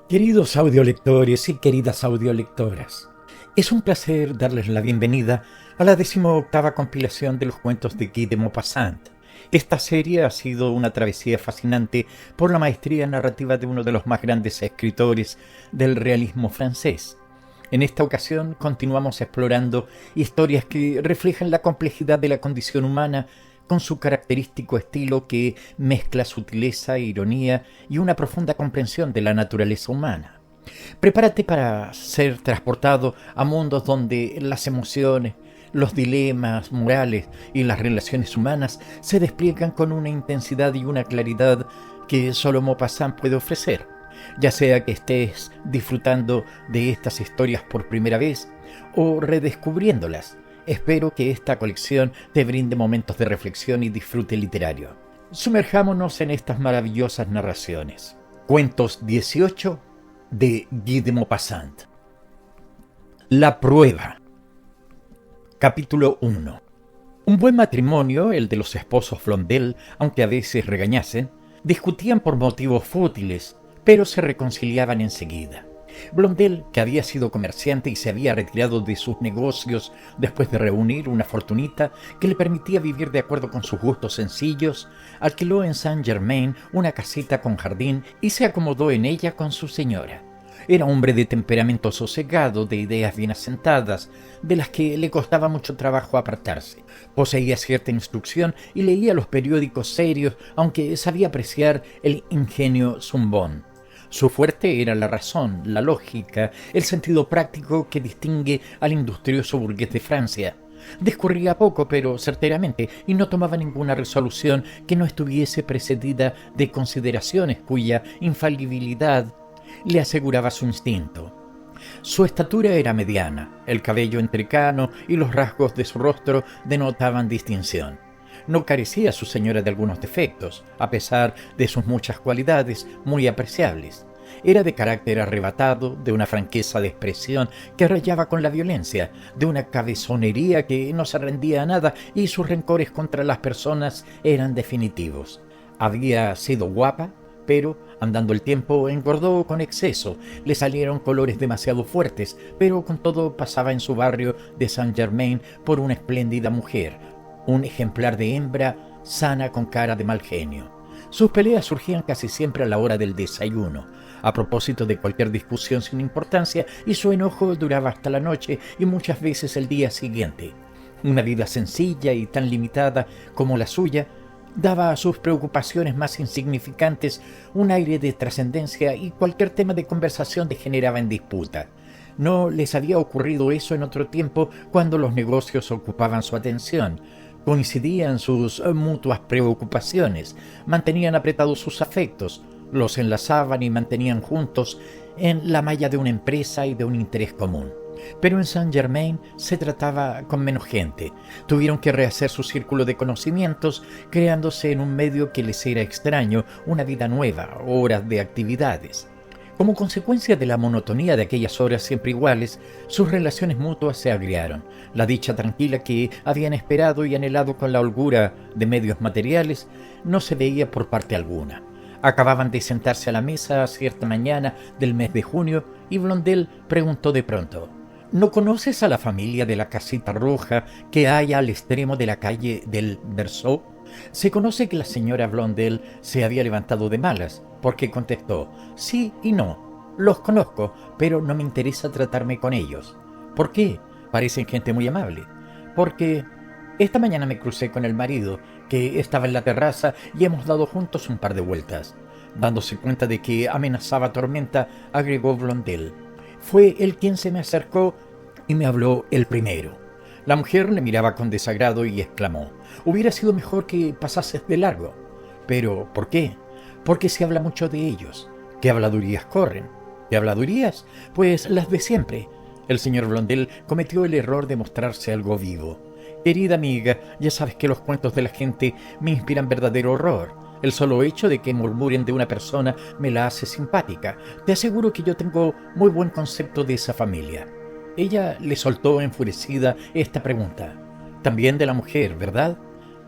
Queridos audiolectores y queridas audiolectoras, es un placer darles la bienvenida a la 18ª compilación de los cuentos de Guy de Maupassant. Esta serie ha sido una travesía fascinante por la maestría narrativa de uno de los más grandes escritores del realismo francés. En esta ocasión continuamos explorando historias que reflejan la complejidad de la condición humana con su característico estilo que mezcla sutileza, ironía y una profunda comprensión de la naturaleza humana. Prepárate para ser transportado a mundos donde las emociones, los dilemas morales y las relaciones humanas se despliegan con una intensidad y una claridad que solo Maupassant puede ofrecer. Ya sea que estés disfrutando de estas historias por primera vez o redescubriéndolas, espero que esta colección te brinde momentos de reflexión y disfrute literario. Sumerjámonos en estas maravillosas narraciones. Cuentos 18 de Guy de Maupassant. La prueba. Capítulo 1. Un buen matrimonio, el de los esposos Blondel, aunque a veces regañasen, discutían por motivos fútiles, pero se reconciliaban enseguida. Blondel, que había sido comerciante y se había retirado de sus negocios después de reunir una fortunita que le permitía vivir de acuerdo con sus gustos sencillos, alquiló en Saint-Germain una casita con jardín y se acomodó en ella con su señora. Era hombre de temperamento sosegado, de ideas bien asentadas, de las que le costaba mucho trabajo apartarse. Poseía cierta instrucción y leía los periódicos serios, aunque sabía apreciar el ingenio zumbón. Su fuerte era la razón, la lógica, el sentido práctico que distingue al industrioso burgués de Francia. Discurría poco, pero certeramente, y no tomaba ninguna resolución que no estuviese precedida de consideraciones cuya infalibilidad le aseguraba su instinto. Su estatura era mediana, el cabello entrecano y los rasgos de su rostro denotaban distinción. No carecía su señora de algunos defectos, a pesar de sus muchas cualidades muy apreciables. Era de carácter arrebatado, de una franqueza de expresión que rayaba con la violencia, de una cabezonería que no se rendía a nada y sus rencores contra las personas eran definitivos. Había sido guapa, pero andando el tiempo engordó con exceso, le salieron colores demasiado fuertes, pero con todo pasaba en su barrio de Saint-Germain por una espléndida mujer, un ejemplar de hembra sana con cara de mal genio. Sus peleas surgían casi siempre a la hora del desayuno, a propósito de cualquier discusión sin importancia, y su enojo duraba hasta la noche y muchas veces el día siguiente. Una vida sencilla y tan limitada como la suya daba a sus preocupaciones más insignificantes un aire de trascendencia y cualquier tema de conversación degeneraba en disputa. No les había ocurrido eso en otro tiempo cuando los negocios ocupaban su atención. Coincidían sus mutuas preocupaciones, mantenían apretados sus afectos, los enlazaban y mantenían juntos en la malla de una empresa y de un interés común. Pero en Saint-Germain se trataba con menos gente. Tuvieron que rehacer su círculo de conocimientos, creándose en un medio que les era extraño, una vida nueva, horas de actividades. Como consecuencia de la monotonía de aquellas horas siempre iguales, sus relaciones mutuas se agriaron. La dicha tranquila que habían esperado y anhelado con la holgura de medios materiales no se veía por parte alguna. Acababan de sentarse a la mesa cierta mañana del mes de junio y Blondel preguntó de pronto: ¿No conoces a la familia de la casita roja que hay al extremo de la calle del Berceau? Se conoce que la señora Blondel se había levantado de malas, porque contestó: sí y no, los conozco, pero no me interesa tratarme con ellos. ¿Por qué? Parecen gente muy amable. Porque esta mañana me crucé con el marido, que estaba en la terraza, y hemos dado juntos un par de vueltas. Dándose cuenta de que amenazaba tormenta, agregó Blondel: fue él quien se me acercó y me habló el primero. La mujer le miraba con desagrado y exclamó: hubiera sido mejor que pasases de largo. ¿Pero por qué? Porque se habla mucho de ellos. ¿Qué habladurías corren? ¿Qué habladurías? Pues las de siempre. El señor Blondel cometió el error de mostrarse algo vivo. Querida amiga, ya sabes que los cuentos de la gente me inspiran verdadero horror. El solo hecho de que murmuren de una persona me la hace simpática. Te aseguro que yo tengo muy buen concepto de esa familia. Ella le soltó enfurecida esta pregunta: también de la mujer, ¿verdad?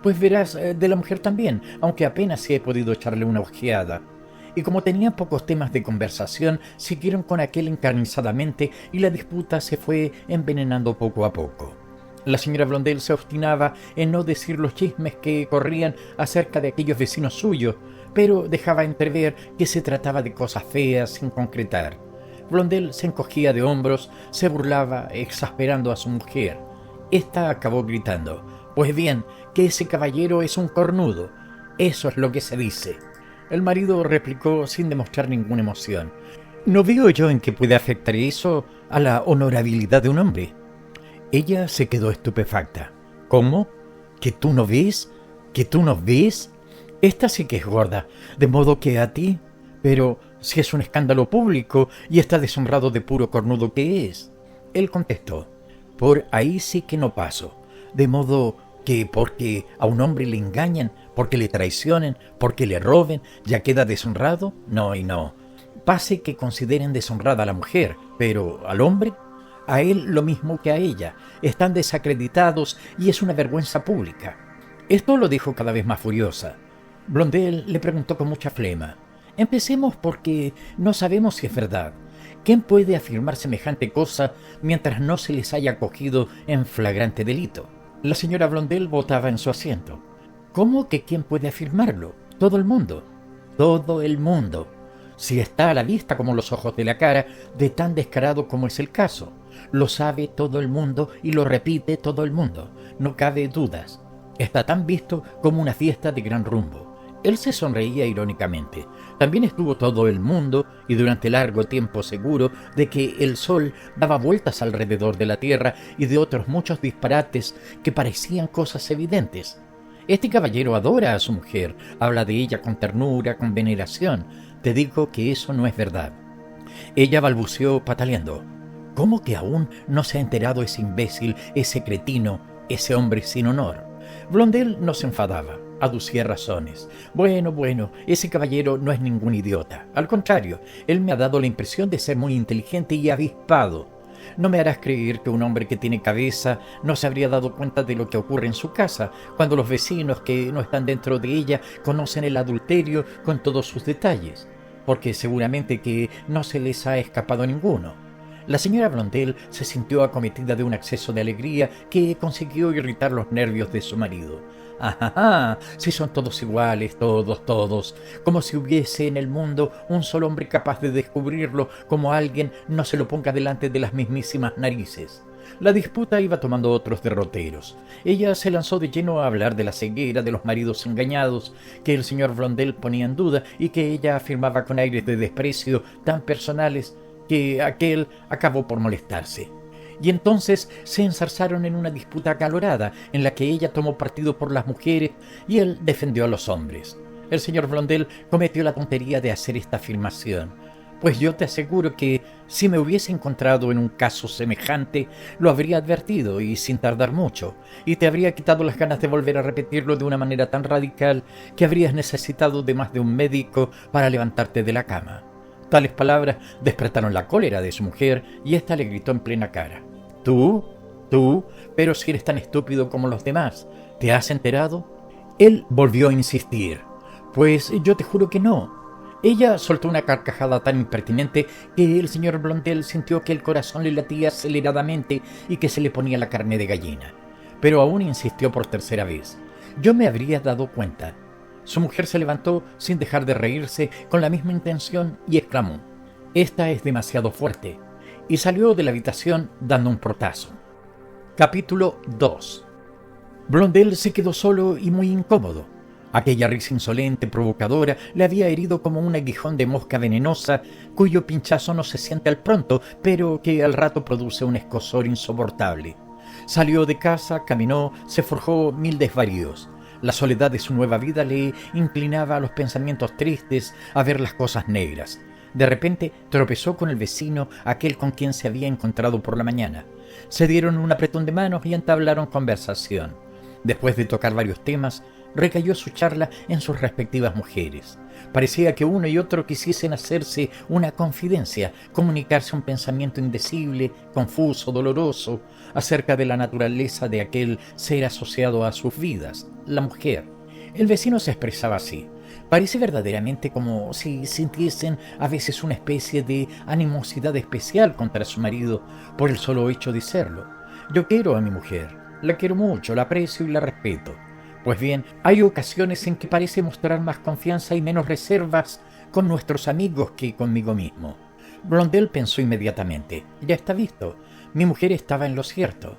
Pues verás, de la mujer también, aunque apenas he podido echarle una ojeada. y como tenían pocos temas de conversación, siguieron con aquel encarnizadamente y la disputa se fue envenenando poco a poco. La señora Blondel se obstinaba en no decir los chismes que corrían acerca de aquellos vecinos suyos, pero dejaba entrever que se trataba de cosas feas sin concretar. Blondel se encogía de hombros, se burlaba, exasperando a su mujer. Esta acabó gritando: «Pues bien, que ese caballero es un cornudo. Eso es lo que se dice». El marido replicó sin demostrar ninguna emoción: «No veo yo en qué puede afectar eso a la honorabilidad de un hombre». Ella se quedó estupefacta. «¿Cómo? ¿Que tú no ves? ¿Que tú no ves? Esta sí que es gorda, de modo que a ti... Pero si es un escándalo público y está deshonrado de puro cornudo que es». Él contestó: «Por ahí sí que no paso, de modo que porque a un hombre le engañan, porque le traicionen, porque le roben, ya queda deshonrado. No y no. Pase que consideren deshonrada a la mujer, pero al hombre, a él lo mismo que a ella, están desacreditados y es una vergüenza pública». Esto lo dijo cada vez más furiosa. Blondel le preguntó con mucha flema: «Empecemos porque no sabemos si es verdad. ¿Quién puede afirmar semejante cosa mientras no se les haya cogido en flagrante delito?». La señora Blondel botaba en su asiento. «¿Cómo que quién puede afirmarlo? Todo el mundo». «Todo el mundo. Si está a la vista como los ojos de la cara de tan descarado como es el caso. Lo sabe todo el mundo y lo repite todo el mundo. No cabe dudas. Está tan visto como una fiesta de gran rumbo». Él se sonreía irónicamente. También estuvo todo el mundo, y durante largo tiempo, seguro de que el sol daba vueltas alrededor de la tierra y de otros muchos disparates que parecían cosas evidentes. «Este caballero adora a su mujer, habla de ella con ternura, con veneración. Te digo que eso no es verdad». Ella balbuceó pataleando: «¿Cómo que aún no se ha enterado ese imbécil, ese cretino, ese hombre sin honor?». Blondel no se enfadaba, aducía razones. Bueno, ese caballero no es ningún idiota. Al contrario, él me ha dado la impresión de ser muy inteligente y avispado. No me harás creer que un hombre que tiene cabeza no se habría dado cuenta de lo que ocurre en su casa, cuando los vecinos que no están dentro de ella conocen el adulterio con todos sus detalles, porque seguramente que no se les ha escapado ninguno». La señora Blondel se sintió acometida de un acceso de alegría que consiguió irritar los nervios de su marido. «Ajá, si son todos iguales, todos, como si hubiese en el mundo un solo hombre capaz de descubrirlo, como alguien no se lo ponga delante de las mismísimas narices». La disputa iba tomando otros derroteros. Ella se lanzó de lleno a hablar de la ceguera, de los maridos engañados, que el señor Blondel ponía en duda y que ella afirmaba con aires de desprecio tan personales que aquel acabó por molestarse. Y entonces se enzarzaron en una disputa acalorada, en la que ella tomó partido por las mujeres y él defendió a los hombres. El señor Blondel cometió la tontería de hacer esta afirmación: «Pues yo te aseguro que si me hubiese encontrado en un caso semejante, lo habría advertido y sin tardar mucho, y te habría quitado las ganas de volver a repetirlo de una manera tan radical que habrías necesitado de más de un médico para levantarte de la cama». Tales palabras despertaron la cólera de su mujer y ésta le gritó en plena cara: Tú, pero si eres tan estúpido como los demás, ¿te has enterado?». Él volvió a insistir: «Pues yo te juro que no». Ella soltó una carcajada tan impertinente que el señor Blondel sintió que el corazón le latía aceleradamente y que se le ponía la carne de gallina. Pero aún insistió por tercera vez: «Yo me habría dado cuenta». Su mujer se levantó sin dejar de reírse con la misma intención y exclamó: «Esta es demasiado fuerte», y salió de la habitación dando un portazo. Capítulo 2. Blondel se quedó solo y muy incómodo. Aquella risa insolente, provocadora, le había herido como un aguijón de mosca venenosa, cuyo pinchazo no se siente al pronto, pero que al rato produce un escozor insoportable. Salió de casa, caminó, se forjó mil desvaríos. La soledad de su nueva vida le inclinaba a los pensamientos tristes, a ver las cosas negras. De repente tropezó con el vecino, aquel con quien se había encontrado por la mañana. Se dieron un apretón de manos y entablaron conversación. Después de tocar varios temas, recayó su charla en sus respectivas mujeres. Parecía que uno y otro quisiesen hacerse una confidencia, comunicarse un pensamiento indecible, confuso, doloroso, acerca de la naturaleza de aquel ser asociado a sus vidas, la mujer. El vecino se expresaba así: Parece verdaderamente como si sintiesen a veces una especie de animosidad especial contra su marido por el solo hecho de serlo. Yo quiero a mi mujer, la quiero mucho, la aprecio y la respeto. Pues bien, hay ocasiones en que parece mostrar más confianza y menos reservas con nuestros amigos que conmigo mismo. Blondel pensó inmediatamente. Ya está visto. Mi mujer estaba en lo cierto.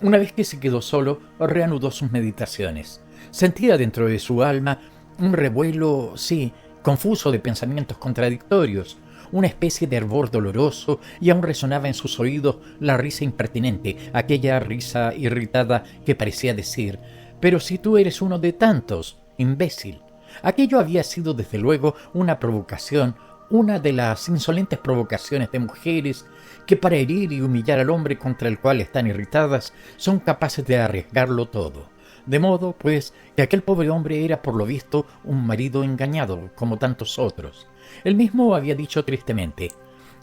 Una vez que se quedó solo, reanudó sus meditaciones. Sentía dentro de su alma un revuelo, sí, confuso de pensamientos contradictorios, una especie de hervor doloroso, y aún resonaba en sus oídos la risa impertinente, aquella risa irritada que parecía decir: «Pero si tú eres uno de tantos, imbécil». Aquello había sido desde luego una provocación, una de las insolentes provocaciones de mujeres que para herir y humillar al hombre contra el cual están irritadas son capaces de arriesgarlo todo. De modo, pues, que aquel pobre hombre era por lo visto un marido engañado, como tantos otros. Él mismo había dicho tristemente: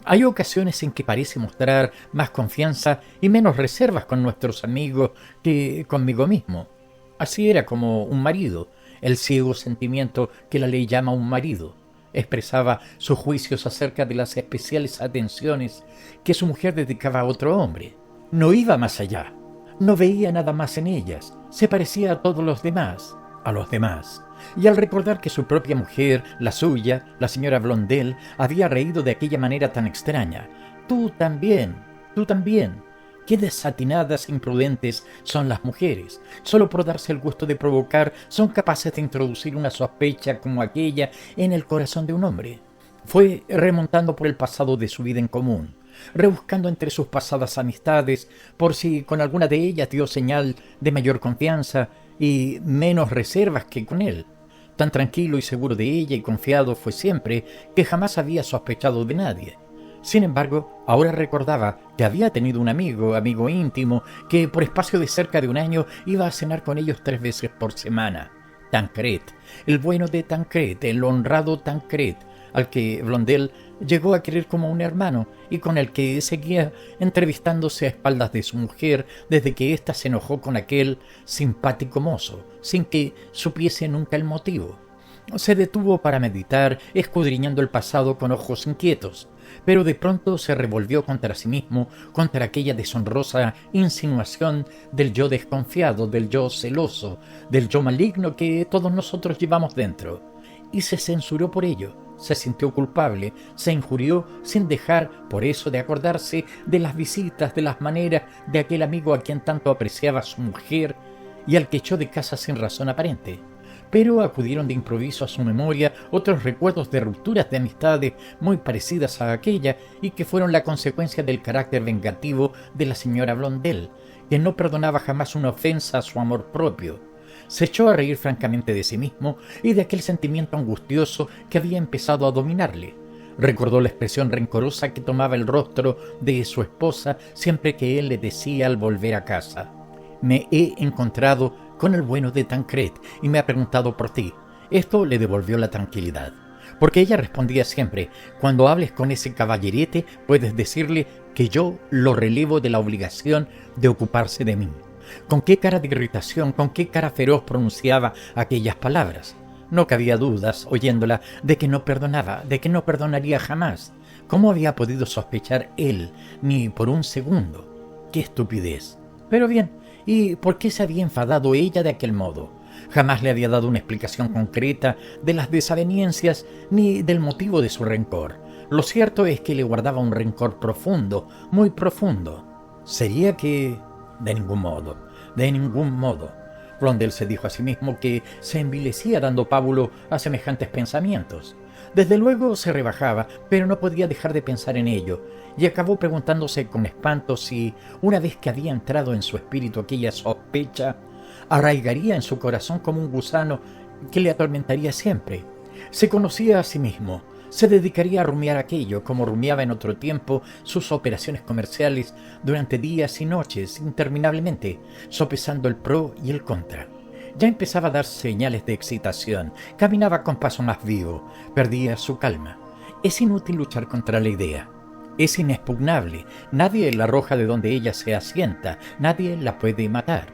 «Hay ocasiones en que parece mostrar más confianza y menos reservas con nuestros amigos que conmigo mismo». Así era como un marido, el ciego sentimiento que la ley llama un marido. Expresaba sus juicios acerca de las especiales atenciones que su mujer dedicaba a otro hombre. No iba más allá, no veía nada más en ellas, se parecía a todos los demás, a los demás. Y al recordar que su propia mujer, la suya, la señora Blondel, había reído de aquella manera tan extraña: «Tú también, tú también». Qué desatinadas e imprudentes son las mujeres. Solo por darse el gusto de provocar son capaces de introducir una sospecha como aquella en el corazón de un hombre. Fue remontando por el pasado de su vida en común, rebuscando entre sus pasadas amistades por si con alguna de ellas dio señal de mayor confianza y menos reservas que con él. Tan tranquilo y seguro de ella y confiado fue siempre que jamás había sospechado de nadie. Sin embargo, ahora recordaba que había tenido un amigo íntimo, que por espacio de cerca de un año iba a cenar con ellos 3 veces por semana. Tancred, el bueno de Tancred, el honrado Tancred, al que Blondel llegó a querer como un hermano y con el que seguía entrevistándose a espaldas de su mujer desde que ésta se enojó con aquel simpático mozo, sin que supiese nunca el motivo. Se detuvo para meditar, escudriñando el pasado con ojos inquietos, pero de pronto se revolvió contra sí mismo, contra aquella deshonrosa insinuación del yo desconfiado, del yo celoso, del yo maligno que todos nosotros llevamos dentro, y se censuró por ello. Se sintió culpable, se injurió sin dejar por eso de acordarse de las visitas, de las maneras de aquel amigo a quien tanto apreciaba su mujer y al que echó de casa sin razón aparente. Pero acudieron de improviso a su memoria otros recuerdos de rupturas de amistades muy parecidas a aquella y que fueron la consecuencia del carácter vengativo de la señora Blondel, que no perdonaba jamás una ofensa a su amor propio. Se echó a reír francamente de sí mismo y de aquel sentimiento angustioso que había empezado a dominarle. Recordó la expresión rencorosa que tomaba el rostro de su esposa siempre que él le decía al volver a casa: «Me he encontrado con el bueno de Tancred y me ha preguntado por ti». Esto le devolvió la tranquilidad, porque ella respondía siempre: «Cuando hables con ese caballerete puedes decirle que yo lo relevo de la obligación de ocuparse de mí». Con qué cara de irritación, con qué cara feroz pronunciaba aquellas palabras. No cabía dudas, oyéndola, de que no perdonaba, de que no perdonaría jamás. ¿Cómo había podido sospechar él, ni por un segundo? ¡Qué estupidez! Pero bien, ¿y por qué se había enfadado ella de aquel modo? Jamás le había dado una explicación concreta de las desavenencias ni del motivo de su rencor. Lo cierto es que le guardaba un rencor profundo, muy profundo. ¿Sería que...? De ningún modo, de ningún modo. Blondel se dijo a sí mismo que se envilecía dando pábulo a semejantes pensamientos. Desde luego se rebajaba, pero no podía dejar de pensar en ello, y acabó preguntándose con espanto si, una vez que había entrado en su espíritu aquella sospecha, arraigaría en su corazón como un gusano que le atormentaría siempre. Se conocía a sí mismo, se dedicaría a rumiar aquello, como rumiaba en otro tiempo sus operaciones comerciales durante días y noches interminablemente, sopesando el pro y el contra. Ya empezaba a dar señales de excitación, caminaba con paso más vivo, perdía su calma. Es inútil luchar contra la idea. Es inexpugnable, nadie la arroja de donde ella se asienta, nadie la puede matar.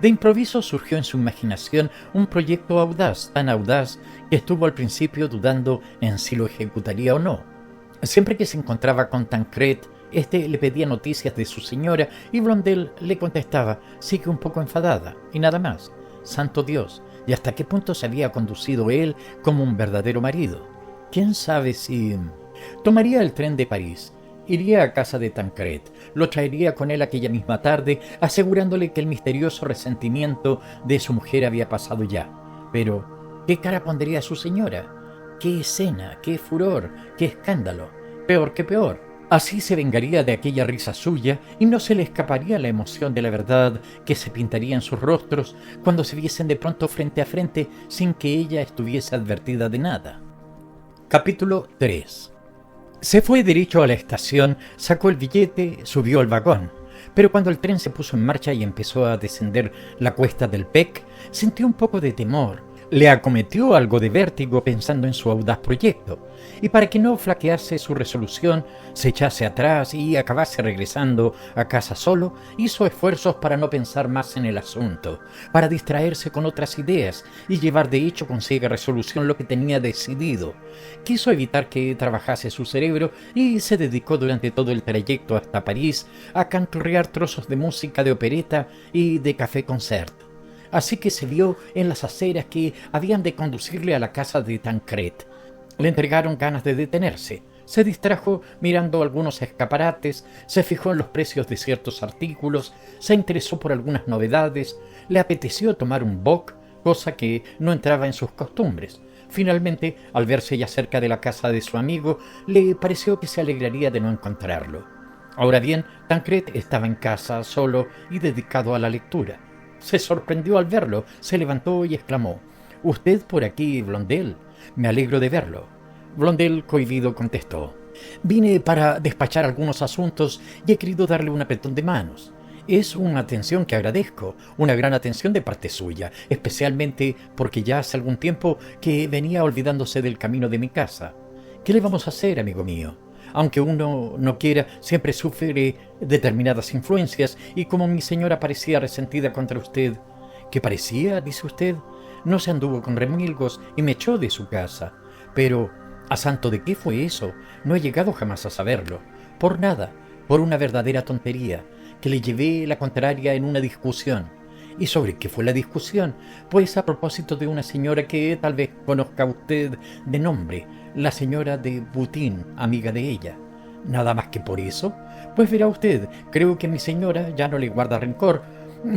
De improviso surgió en su imaginación un proyecto audaz, tan audaz que estuvo al principio dudando en si lo ejecutaría o no. Siempre que se encontraba con Tancred, este le pedía noticias de su señora y Blondel le contestaba, sí que un poco enfadada, y nada más. Santo Dios, ¿y hasta qué punto se había conducido él como un verdadero marido? ¿Quién sabe si...? Tomaría el tren de París, iría a casa de Tancred, lo traería con él aquella misma tarde, asegurándole que el misterioso resentimiento de su mujer había pasado ya. Pero, ¿qué cara pondría a su señora? ¡Qué escena! ¡Qué furor! ¡Qué escándalo! Peor que peor. Así se vengaría de aquella risa suya y no se le escaparía la emoción de la verdad que se pintaría en sus rostros cuando se viesen de pronto frente a frente sin que ella estuviese advertida de nada. Capítulo 3. Se fue derecho a la estación, sacó el billete, subió al vagón. Pero cuando el tren se puso en marcha y empezó a descender la cuesta del Pec, sintió un poco de temor. Le acometió algo de vértigo pensando en su audaz proyecto, y para que no flaquease su resolución, se echase atrás y acabase regresando a casa solo, hizo esfuerzos para no pensar más en el asunto, para distraerse con otras ideas y llevar de hecho con ciega resolución lo que tenía decidido. Quiso evitar que trabajase su cerebro y se dedicó durante todo el trayecto hasta París a canturrear trozos de música de opereta y de café-concert. Así que se vio en las aceras que habían de conducirle a la casa de Tancred. Le entregaron ganas de detenerse. Se distrajo mirando algunos escaparates, se fijó en los precios de ciertos artículos, se interesó por algunas novedades, le apeteció tomar un bock, cosa que no entraba en sus costumbres. Finalmente, al verse ya cerca de la casa de su amigo, le pareció que se alegraría de no encontrarlo. Ahora bien, Tancred estaba en casa, solo y dedicado a la lectura. Se sorprendió al verlo, se levantó y exclamó: «¿Usted por aquí, Blondel? Me alegro de verlo». Blondel, cohibido, contestó: «Vine para despachar algunos asuntos y he querido darle un apretón de manos. Es una atención que agradezco, una gran atención de parte suya, especialmente porque ya hace algún tiempo que venía olvidándose del camino de mi casa. ¿Qué le vamos a hacer, amigo mío? Aunque uno no quiera, siempre sufre determinadas influencias, y como mi señora parecía resentida contra usted». «¿Qué parecía?», dice usted. «No se anduvo con remilgos y me echó de su casa. Pero, ¿a santo de qué fue eso? No he llegado jamás a saberlo. Por nada, por una verdadera tontería, que le llevé la contraria en una discusión». «¿Y sobre qué fue la discusión?». «Pues a propósito de una señora que tal vez conozca usted de nombre, la señora de Boutin, amiga de ella». «¿Nada más que por eso?». «Pues verá usted, creo que mi señora ya no le guarda rencor,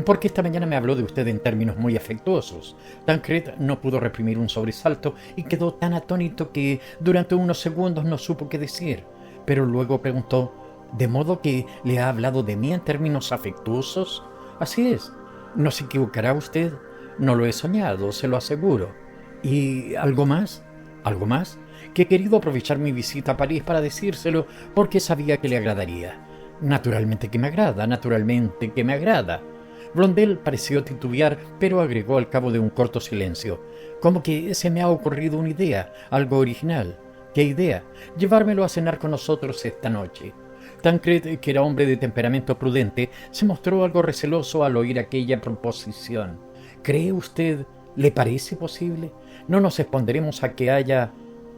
porque esta mañana me habló de usted en términos muy afectuosos». Tancred no pudo reprimir un sobresalto y quedó tan atónito que durante unos segundos no supo qué decir, pero luego preguntó: «¿De modo que le ha hablado de mí en términos afectuosos?». «Así es». «No se equivocará usted. No lo he soñado, se lo aseguro». «¿Y algo más?». «¿Algo más?». «Que he querido aprovechar mi visita a París para decírselo porque sabía que le agradaría». «Naturalmente que me agrada, naturalmente que me agrada». Blondel pareció titubear, pero agregó al cabo de un corto silencio: «Como que se me ha ocurrido una idea, algo original». «¿Qué idea?». «Llevármelo a cenar con nosotros esta noche». Tancred, que era hombre de temperamento prudente, se mostró algo receloso al oír aquella proposición. «¿Cree usted? ¿Le parece posible? ¿No nos expondremos a que haya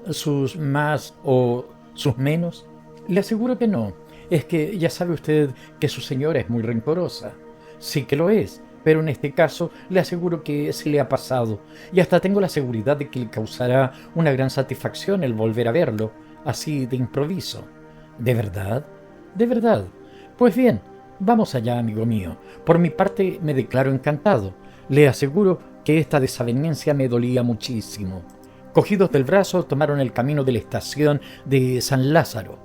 sus más o sus menos?». «Le aseguro que no. Es que ya sabe usted que su señora es muy rencorosa». «Sí que lo es, pero en este caso le aseguro que se le ha pasado, y hasta tengo la seguridad de que le causará una gran satisfacción el volver a verlo, así de improviso». «¿De verdad?». «De verdad». «Pues bien, vamos allá, amigo mío. Por mi parte me declaro encantado. Le aseguro que esta desaveniencia me dolía muchísimo». Cogidos del brazo, tomaron el camino de la estación de San Lázaro.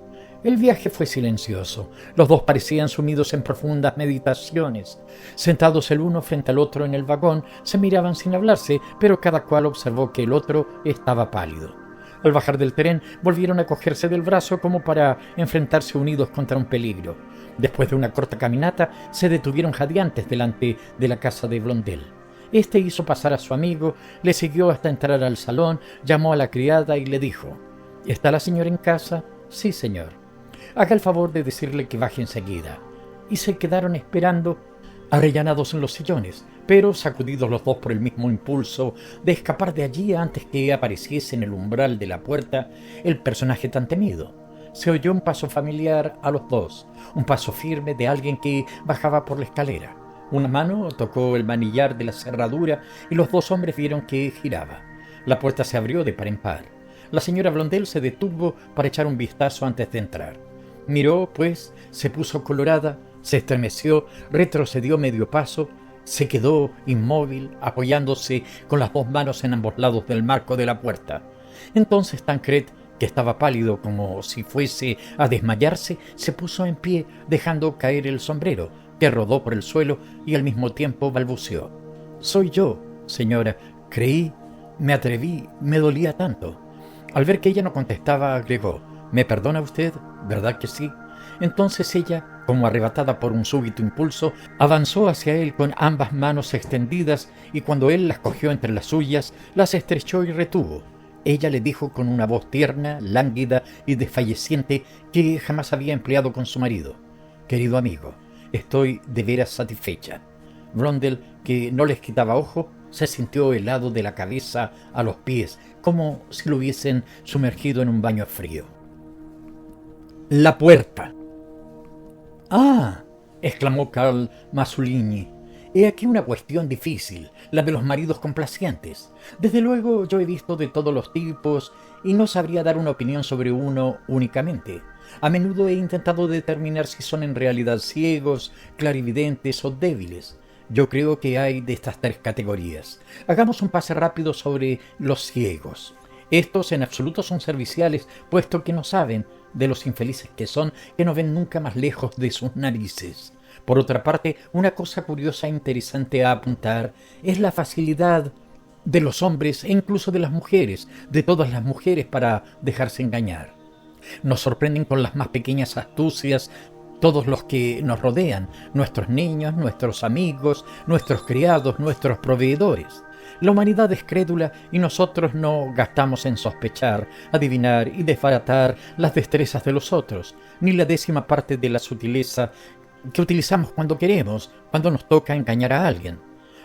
El viaje fue silencioso. Los dos parecían sumidos en profundas meditaciones. Sentados el uno frente al otro en el vagón, se miraban sin hablarse, pero cada cual observó que el otro estaba pálido. Al bajar del tren, volvieron a cogerse del brazo como para enfrentarse unidos contra un peligro. Después de una corta caminata, se detuvieron jadeantes delante de la casa de Blondel. Este hizo pasar a su amigo, le siguió hasta entrar al salón, llamó a la criada y le dijo: «¿Está la señora en casa?». «Sí, señor». «Haga el favor de decirle que baje enseguida». Y se quedaron esperando. arrellanados en los sillones, pero sacudidos los dos por el mismo impulso de escapar de allí antes que apareciese en el umbral de la puerta el personaje tan temido. Se oyó un paso familiar a los dos, un paso firme de alguien que bajaba por la escalera. Una mano tocó el manillar de la cerradura y los dos hombres vieron que giraba. La puerta se abrió de par en par. La señora Blondel se detuvo para echar un vistazo antes de entrar. Miró, pues, se puso colorada, se estremeció, retrocedió medio paso, se quedó inmóvil, apoyándose con las dos manos en ambos lados del marco de la puerta. Entonces Tancred, que estaba pálido como si fuese a desmayarse, se puso en pie, dejando caer el sombrero, que rodó por el suelo y al mismo tiempo balbuceó: «Soy yo, señora. Creí, me atreví, me dolía tanto». Al ver que ella no contestaba, agregó: «¿Me perdona usted? ¿Verdad que sí?». Entonces ella, como arrebatada por un súbito impulso, avanzó hacia él con ambas manos extendidas y cuando él las cogió entre las suyas, las estrechó y retuvo. Ella le dijo con una voz tierna, lánguida y desfalleciente que jamás había empleado con su marido: «Querido amigo, estoy de veras satisfecha». Blondel, que no les quitaba ojo, se sintió helado de la cabeza a los pies, como si lo hubiesen sumergido en un baño frío. La puerta. «Ah», exclamó Karl Masulini, «he aquí una cuestión difícil, la de los maridos complacientes. Desde luego yo he visto de todos los tipos y no sabría dar una opinión sobre uno únicamente. A menudo he intentado determinar si son en realidad ciegos, clarividentes o débiles. Yo creo que hay de estas tres categorías. Hagamos un pase rápido sobre los ciegos. Estos en absoluto son serviciales, puesto que no saben, de los infelices que son, que no ven nunca más lejos de sus narices. Por otra parte, una cosa curiosa e interesante a apuntar es la facilidad de los hombres e incluso de las mujeres, de todas las mujeres, para dejarse engañar. Nos sorprenden con las más pequeñas astucias todos los que nos rodean, nuestros niños, nuestros amigos, nuestros criados, nuestros proveedores. La humanidad es crédula y nosotros no gastamos en sospechar, adivinar y desbaratar las destrezas de los otros, ni la 10ª parte de la sutileza que utilizamos cuando queremos, cuando nos toca engañar a alguien.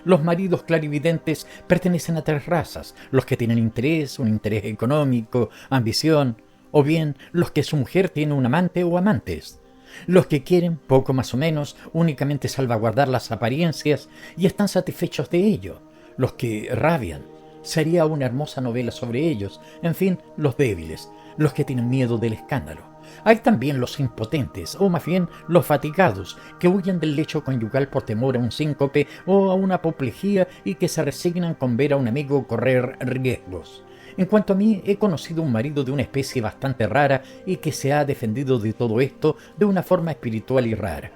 Los maridos clarividentes pertenecen a tres razas: los que tienen interés, un interés económico, ambición, o bien los que su mujer tiene un amante o amantes. Los que quieren, poco más o menos, únicamente salvaguardar las apariencias y están satisfechos de ello. Los que rabian. Sería una hermosa novela sobre ellos. En fin, los débiles, los que tienen miedo del escándalo. Hay también los impotentes, o más bien los fatigados, que huyen del lecho conyugal por temor a un síncope o a una apoplejía y que se resignan con ver a un amigo correr riesgos. En cuanto a mí, he conocido un marido de una especie bastante rara y que se ha defendido de todo esto de una forma espiritual y rara.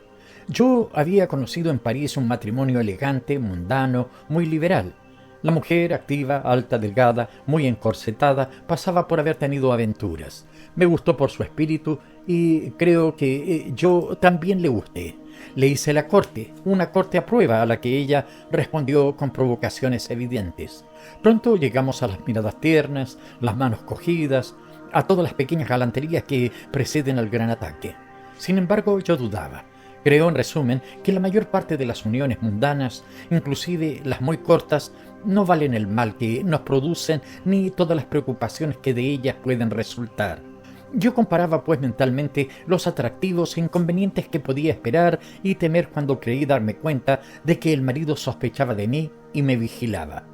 Yo había conocido en París un matrimonio elegante, mundano, muy liberal. La mujer, activa, alta, delgada, muy encorsetada, pasaba por haber tenido aventuras. Me gustó por su espíritu y creo que yo también le gusté. Le hice la corte, una corte a prueba a la que ella respondió con provocaciones evidentes. Pronto llegamos a las miradas tiernas, las manos cogidas, a todas las pequeñas galanterías que preceden al gran ataque. Sin embargo, yo dudaba. Creo, en resumen, que la mayor parte de las uniones mundanas, inclusive las muy cortas, no valen el mal que nos producen ni todas las preocupaciones que de ellas pueden resultar. Yo comparaba pues mentalmente los atractivos e inconvenientes que podía esperar y temer cuando creí darme cuenta de que el marido sospechaba de mí y me vigilaba.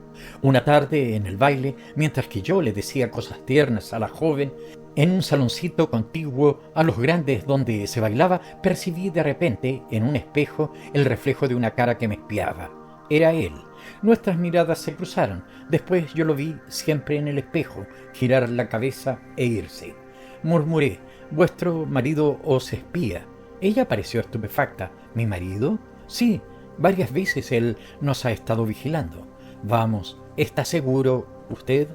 Una tarde en el baile, mientras que yo le decía cosas tiernas a la joven, en un saloncito contiguo a los grandes donde se bailaba, percibí de repente en un espejo el reflejo de una cara que me espiaba. Era él. Nuestras miradas se cruzaron. Después yo lo vi siempre en el espejo, girar la cabeza e irse. Murmuré: «Vuestro marido os espía». Ella pareció estupefacta. «¿Mi marido?» «Sí, varias veces él nos ha estado vigilando». «Vamos, ¿está seguro usted?»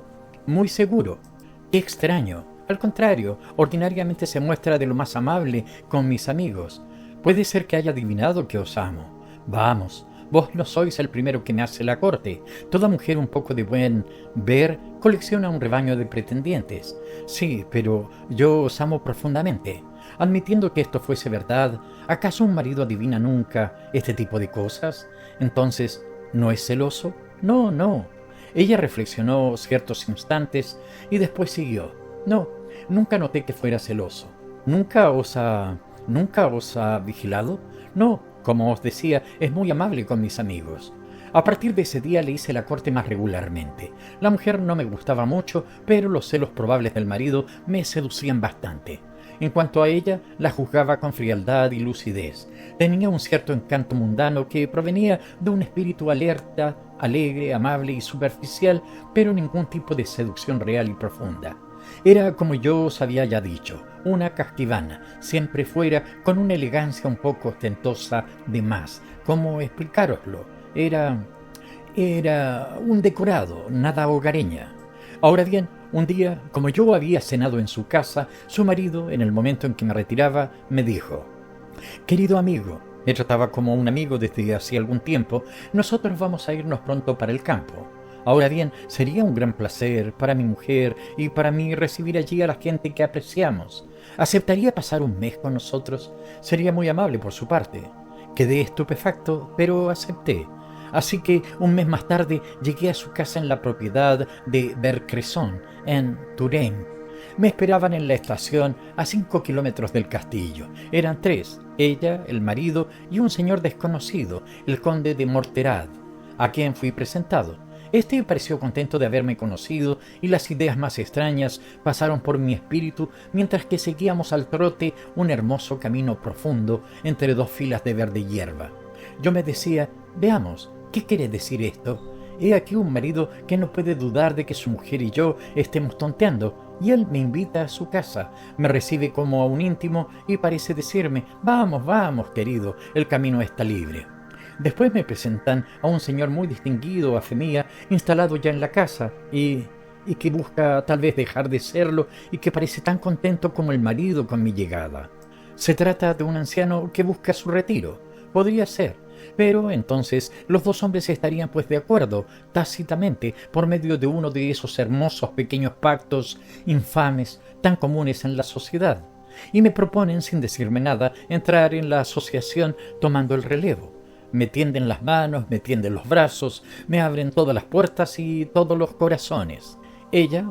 «Muy seguro». «Qué extraño. Al contrario, ordinariamente se muestra de lo más amable con mis amigos. Puede ser que haya adivinado que os amo». «Vamos, vos no sois el primero que me hace la corte. Toda mujer un poco de buen ver colecciona un rebaño de pretendientes». «Sí, pero yo os amo profundamente». Admitiendo que esto fuese verdad, ¿acaso un marido adivina nunca este tipo de cosas? Entonces, ¿no es celoso? No, no. Ella reflexionó ciertos instantes y después siguió. No, nunca noté que fuera celoso. ¿Nunca os ha vigilado? No, como os decía, es muy amable con mis amigos. A partir de ese día le hice la corte más regularmente. La mujer no me gustaba mucho, pero los celos probables del marido me seducían bastante. En cuanto a ella, la juzgaba con frialdad y lucidez. Tenía un cierto encanto mundano que provenía de un espíritu alerta, alegre, amable y superficial, pero ningún tipo de seducción real y profunda. Era, como yo os había ya dicho, una casquivana, siempre fuera con una elegancia un poco ostentosa de más. ¿Cómo explicároslo? Era un decorado, nada hogareña. Ahora bien, un día, como yo había cenado en su casa, su marido, en el momento en que me retiraba, me dijo: «Querido amigo», me trataba como un amigo desde hacía algún tiempo, «nosotros vamos a irnos pronto para el campo. Ahora bien, sería un gran placer para mi mujer y para mí recibir allí a la gente que apreciamos. ¿Aceptaría pasar un mes con nosotros? Sería muy amable por su parte». Quedé estupefacto, pero acepté. Así que un mes más tarde llegué a su casa en la propiedad de Bercresson, en Touraine. Me esperaban en la estación a 5 kilómetros del castillo. Eran 3, ella, el marido y un señor desconocido, el conde de Morterad, a quien fui presentado. Este pareció contento de haberme conocido y las ideas más extrañas pasaron por mi espíritu mientras que seguíamos al trote un hermoso camino profundo entre 2 filas de verde hierba. Yo me decía: «Veamos, ¿qué quiere decir esto? He aquí un marido que no puede dudar de que su mujer y yo estemos tonteando, y él me invita a su casa, me recibe como a un íntimo y parece decirme: «Vamos, vamos, querido, el camino está libre». Después me presentan a un señor muy distinguido, a fe mía, instalado ya en la casa, y que busca tal vez dejar de serlo, y que parece tan contento como el marido con mi llegada. Se trata de un anciano que busca su retiro. Podría ser, pero entonces los 2 hombres estarían pues de acuerdo, tácitamente, por medio de uno de esos hermosos pequeños pactos infames tan comunes en la sociedad, y me proponen, sin decirme nada, entrar en la asociación tomando el relevo. Me tienden las manos, me tienden los brazos, me abren todas las puertas y todos los corazones. Ella,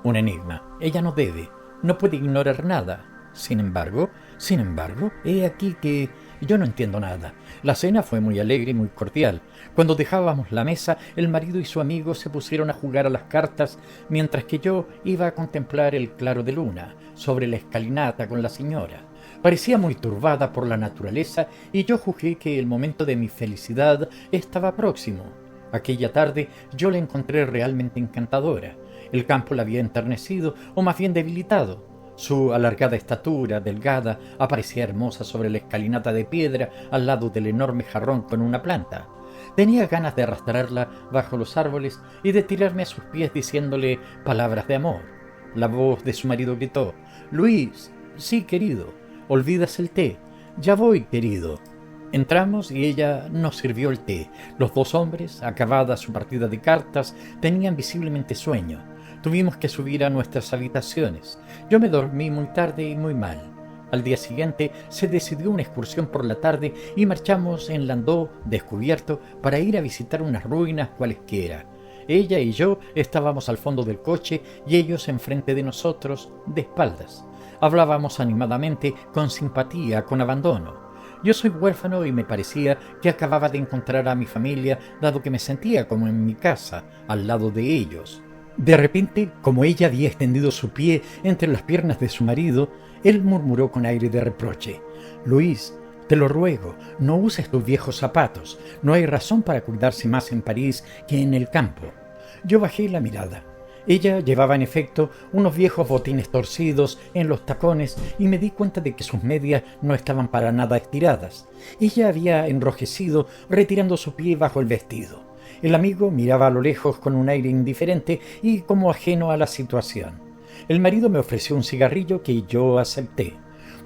un enigma, ella no debe, no puede ignorar nada. Sin embargo, he aquí que yo no entiendo nada. La cena fue muy alegre y muy cordial. Cuando dejábamos la mesa, el marido y su amigo se pusieron a jugar a las cartas, mientras que yo iba a contemplar el claro de luna sobre la escalinata con la señora. Parecía muy turbada por la naturaleza y yo juzgué que el momento de mi felicidad estaba próximo. Aquella tarde yo la encontré realmente encantadora. El campo la había enternecido, o más bien debilitado. Su alargada estatura, delgada, aparecía hermosa sobre la escalinata de piedra al lado del enorme jarrón con una planta. Tenía ganas de arrastrarla bajo los árboles y de tirarme a sus pies diciéndole palabras de amor. La voz de su marido gritó: «Luis». «Sí, querido». «¿Olvidas el té?» «Ya voy, querido». Entramos y ella nos sirvió el té. Los 2 hombres, acabada su partida de cartas, tenían visiblemente sueño. Tuvimos que subir a nuestras habitaciones. Yo me dormí muy tarde y muy mal. Al día siguiente se decidió una excursión por la tarde y marchamos en landó descubierto para ir a visitar unas ruinas cualesquiera. Ella y yo estábamos al fondo del coche y ellos enfrente de nosotros, de espaldas. Hablábamos animadamente, con simpatía, con abandono. Yo soy huérfano y me parecía que acababa de encontrar a mi familia, dado que me sentía como en mi casa, al lado de ellos. De repente, como ella había extendido su pie entre las piernas de su marido, él murmuró con aire de reproche: «Luis, te lo ruego, no uses tus viejos zapatos. No hay razón para cuidarse más en París que en el campo». Yo bajé la mirada. Ella llevaba en efecto unos viejos botines torcidos en los tacones y me di cuenta de que sus medias no estaban para nada estiradas. Ella había enrojecido retirando su pie bajo el vestido. El amigo miraba a lo lejos con un aire indiferente y como ajeno a la situación. El marido me ofreció un cigarrillo que yo acepté.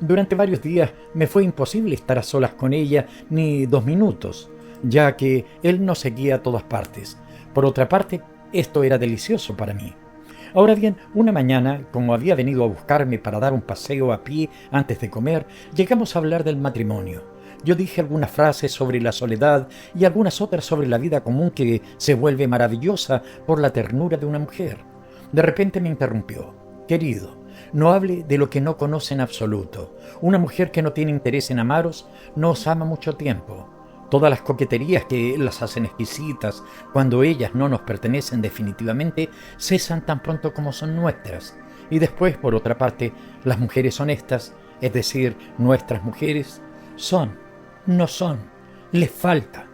Durante varios días me fue imposible estar a solas con ella ni 2 minutos, ya que él nos seguía a todas partes. Por otra parte, esto era delicioso para mí. Ahora bien, una mañana, como había venido a buscarme para dar un paseo a pie antes de comer, llegamos a hablar del matrimonio. Yo dije algunas frases sobre la soledad y algunas otras sobre la vida común que se vuelve maravillosa por la ternura de una mujer. De repente me interrumpió. Querido, no hable de lo que no conoce en absoluto. Una mujer que no tiene interés en amaros no os ama mucho tiempo. Todas las coqueterías que las hacen exquisitas cuando ellas no nos pertenecen definitivamente cesan tan pronto como son nuestras. Y después, por otra parte, las mujeres honestas, es decir, nuestras mujeres, no son, les falta.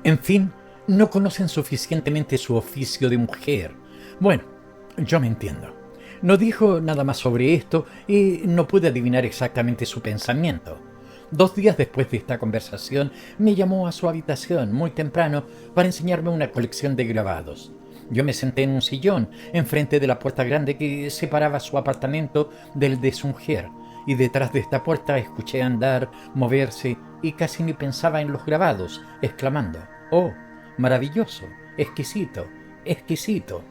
En fin, no conocen suficientemente su oficio de mujer. Bueno, yo me entiendo. No dijo nada más sobre esto y no pude adivinar exactamente su pensamiento. 2 días después de esta conversación me llamó a su habitación muy temprano para enseñarme una colección de grabados. Yo me senté en un sillón enfrente de la puerta grande que separaba su apartamento del de su mujer, y detrás de esta puerta escuché andar, moverse, y casi ni pensaba en los grabados, exclamando: «¡Oh, maravilloso! ¡Exquisito! ¡Exquisito!».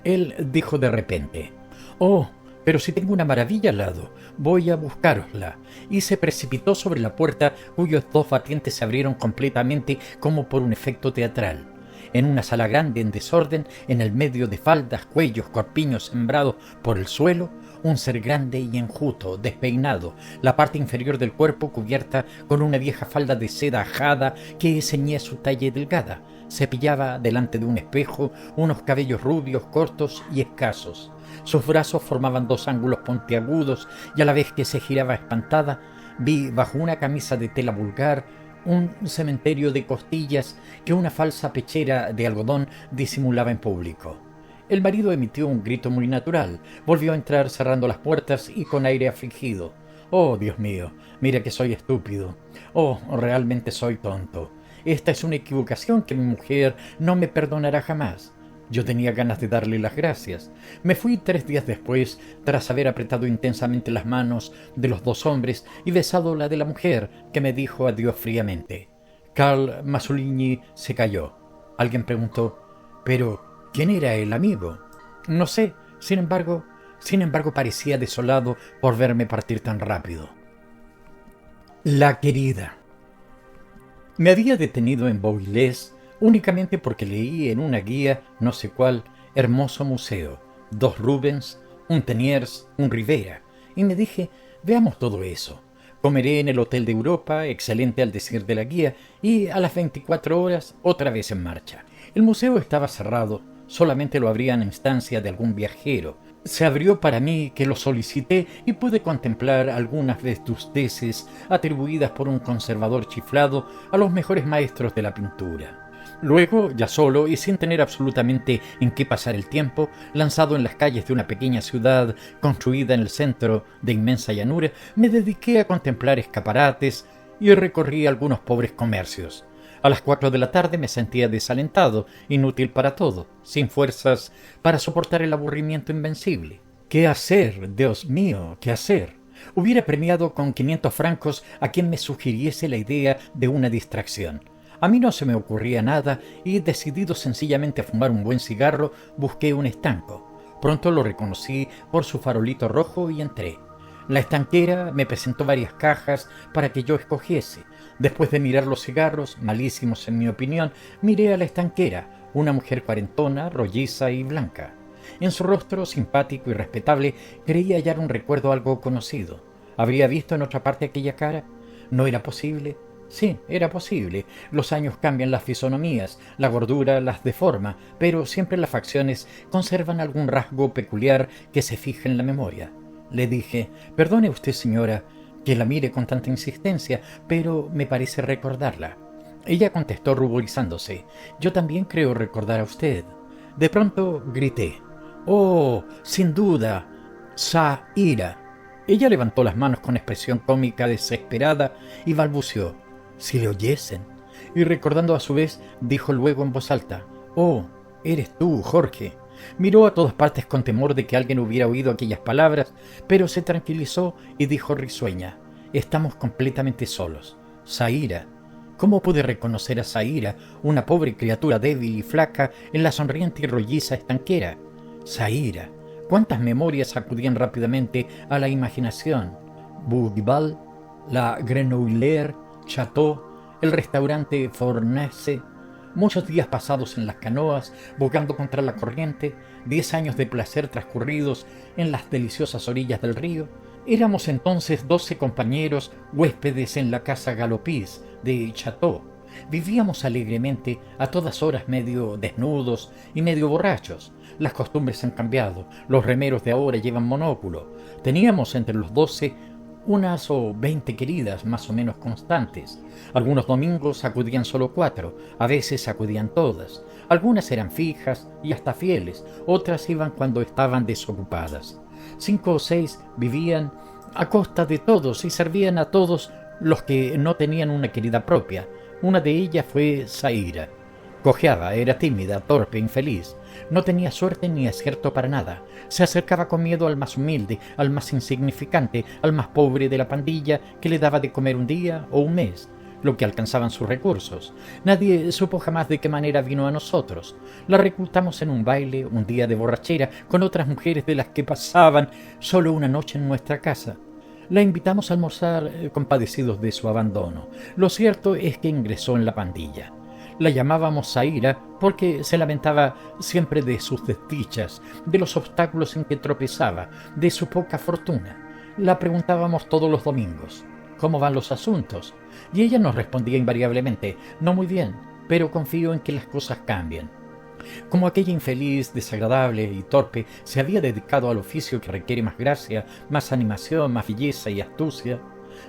Él dijo de repente: «Oh, pero si tengo una maravilla al lado, voy a buscárosla», y se precipitó sobre la puerta, cuyos 2 batientes se abrieron completamente como por un efecto teatral. En una sala grande en desorden, en el medio de faldas, cuellos, corpiños sembrados por el suelo, un ser grande y enjuto, despeinado, la parte inferior del cuerpo cubierta con una vieja falda de seda ajada que ceñía su talle delgada, cepillaba delante de un espejo unos cabellos rubios, cortos y escasos. Sus brazos formaban 2 ángulos puntiagudos y a la vez que se giraba espantada, vi bajo una camisa de tela vulgar un cementerio de costillas que una falsa pechera de algodón disimulaba en público. El marido emitió un grito muy natural, volvió a entrar cerrando las puertas y con aire afligido. «Oh, Dios mío, mira que soy estúpido. Oh, realmente soy tonto. Esta es una equivocación que mi mujer no me perdonará jamás». Yo tenía ganas de darle las gracias. Me fui 3 días después, tras haber apretado intensamente las manos de los 2 hombres y besado la de la mujer, que me dijo adiós fríamente. Carl Masolini se calló. Alguien preguntó: «¿Pero quién era el amigo?». No sé, sin embargo parecía desolado por verme partir tan rápido. La querida. Me había detenido en Beaulieu únicamente porque leí en una guía, no sé cuál, hermoso museo, 2 Rubens, un Teniers, un Rivera, y me dije: veamos todo eso. Comeré en el Hotel de Europa, excelente al decir de la guía, y a las 24 horas otra vez en marcha. El museo estaba cerrado, solamente lo abrían en instancia de algún viajero. Se abrió para mí, que lo solicité, y pude contemplar algunas vetusteces atribuidas por un conservador chiflado a los mejores maestros de la pintura. Luego, ya solo y sin tener absolutamente en qué pasar el tiempo, lanzado en las calles de una pequeña ciudad construida en el centro de inmensa llanura, me dediqué a contemplar escaparates y recorrí algunos pobres comercios. A las 4 de la tarde me sentía desalentado, inútil para todo, sin fuerzas para soportar el aburrimiento invencible. ¿Qué hacer, Dios mío, qué hacer? Hubiera premiado con 500 francos a quien me sugiriese la idea de una distracción. A mí no se me ocurría nada y, decidido sencillamente a fumar un buen cigarro, busqué un estanco. Pronto lo reconocí por su farolito rojo y entré. La estanquera me presentó varias cajas para que yo escogiese. Después de mirar los cigarros, malísimos en mi opinión, miré a la estanquera, una mujer cuarentona, rolliza y blanca. En su rostro, simpático y respetable, creí hallar un recuerdo algo conocido. ¿Habría visto en otra parte aquella cara? ¿No era posible? Sí, era posible. Los años cambian las fisonomías, la gordura las deforma, pero siempre las facciones conservan algún rasgo peculiar que se fija en la memoria. Le dije: «Perdone usted, señora, que la mire con tanta insistencia, pero me parece recordarla». Ella contestó ruborizándose: «Yo también creo recordar a usted». De pronto grité: «¡Oh, sin duda! ¡Zaira!». Ella levantó las manos con expresión cómica desesperada y balbuceó: «Si le oyesen». Y recordando a su vez, dijo luego en voz alta: «Oh, eres tú, Jorge». Miró a todas partes con temor de que alguien hubiera oído aquellas palabras, pero se tranquilizó y dijo risueña: «Estamos completamente solos. Zaira». ¿Cómo pude reconocer a Zaira, una pobre criatura débil y flaca, en la sonriente y rolliza estanquera? Zaira, ¿Cuántas memorias acudían rápidamente a la imaginación? Bougival, la Grenouillère, Chateau, el restaurante Fornace, muchos días pasados en las canoas, bogando contra la corriente, 10 años de placer transcurridos en las deliciosas orillas del río. Éramos entonces 12 compañeros huéspedes en la casa Galopis de Chateau. Vivíamos alegremente, a todas horas medio desnudos y medio borrachos. Las costumbres han cambiado, los remeros de ahora llevan monóculo. Teníamos entre los 12 unas 20 queridas más o menos constantes. Algunos domingos acudían solo 4, a veces acudían todas. Algunas eran fijas y hasta fieles, otras iban cuando estaban desocupadas. 5 o 6 vivían a costa de todos y servían a todos los que no tenían una querida propia. Una de ellas fue Zaira. Cojeaba, era tímida, torpe, infeliz. No tenía suerte ni acierto para nada. Se acercaba con miedo al más humilde, al más insignificante, al más pobre de la pandilla, que le daba de comer un día o un mes, lo que alcanzaban sus recursos. Nadie supo jamás de qué manera vino a nosotros. La reclutamos en un baile, un día de borrachera, con otras mujeres de las que pasaban solo una noche en nuestra casa. La invitamos a almorzar, compadecidos de su abandono. Lo cierto es que ingresó en la pandilla. La llamábamos Zaira porque se lamentaba siempre de sus desdichas, de los obstáculos en que tropezaba, de su poca fortuna. La preguntábamos todos los domingos: ¿cómo van los asuntos? Y ella nos respondía invariablemente: no muy bien, pero confío en que las cosas cambien. Como aquella infeliz, desagradable y torpe se había dedicado al oficio que requiere más gracia, más animación, más belleza y astucia.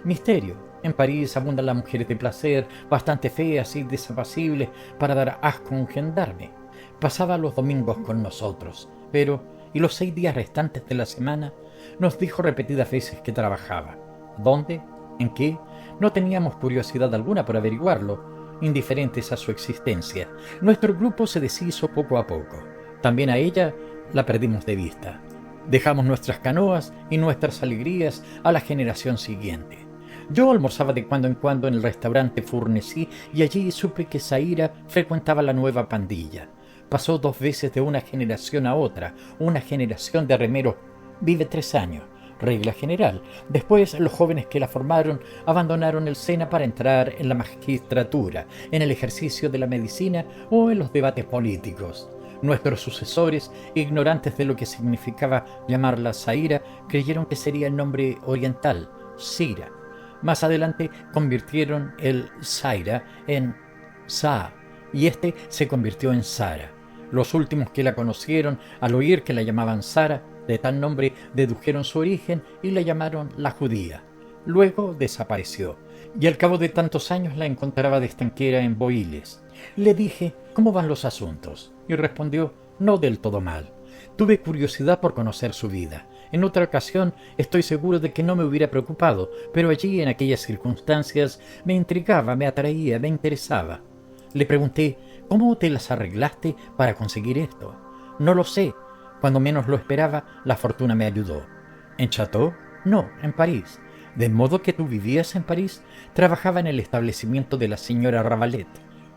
Misterio. En París abundan las mujeres de placer, bastante feas y desapacibles para dar asco a un gendarme. Pasaba los domingos con nosotros, pero, y los 6 días restantes de la semana, nos dijo repetidas veces que trabajaba. ¿Dónde? ¿En qué? No teníamos curiosidad alguna por averiguarlo, indiferentes a su existencia. Nuestro grupo se deshizo poco a poco. También a ella la perdimos de vista. Dejamos nuestras canoas y nuestras alegrías a la generación siguiente. Yo almorzaba de cuando en cuando en el restaurante Fournecy y allí supe que Zaira frecuentaba la nueva pandilla. Pasó 2 veces de una generación a otra. Una generación de remeros vive 3 años, regla general. Después los jóvenes que la formaron abandonaron el SENA para entrar en la magistratura, en el ejercicio de la medicina o en los debates políticos. Nuestros sucesores, ignorantes de lo que significaba llamarla Zaira, creyeron que sería el nombre oriental, Sira. Más adelante convirtieron el Zaira en Sa, y este se convirtió en Sara. Los últimos que la conocieron, al oír que la llamaban Sara, de tal nombre dedujeron su origen y la llamaron la judía. Luego desapareció, y al cabo de tantos años la encontraba de estanquera en Boiles. Le dije: ¿cómo van los asuntos? Y respondió: no del todo mal. Tuve curiosidad por conocer su vida. En otra ocasión estoy seguro de que no me hubiera preocupado, pero allí, en aquellas circunstancias, me intrigaba, me atraía, me interesaba. Le pregunté: ¿cómo te las arreglaste para conseguir esto? No lo sé. Cuando menos lo esperaba, la fortuna me ayudó. ¿En Chateau? No, en París. ¿De modo que tú vivías en París? Trabajaba en el establecimiento de la señora Ravalet.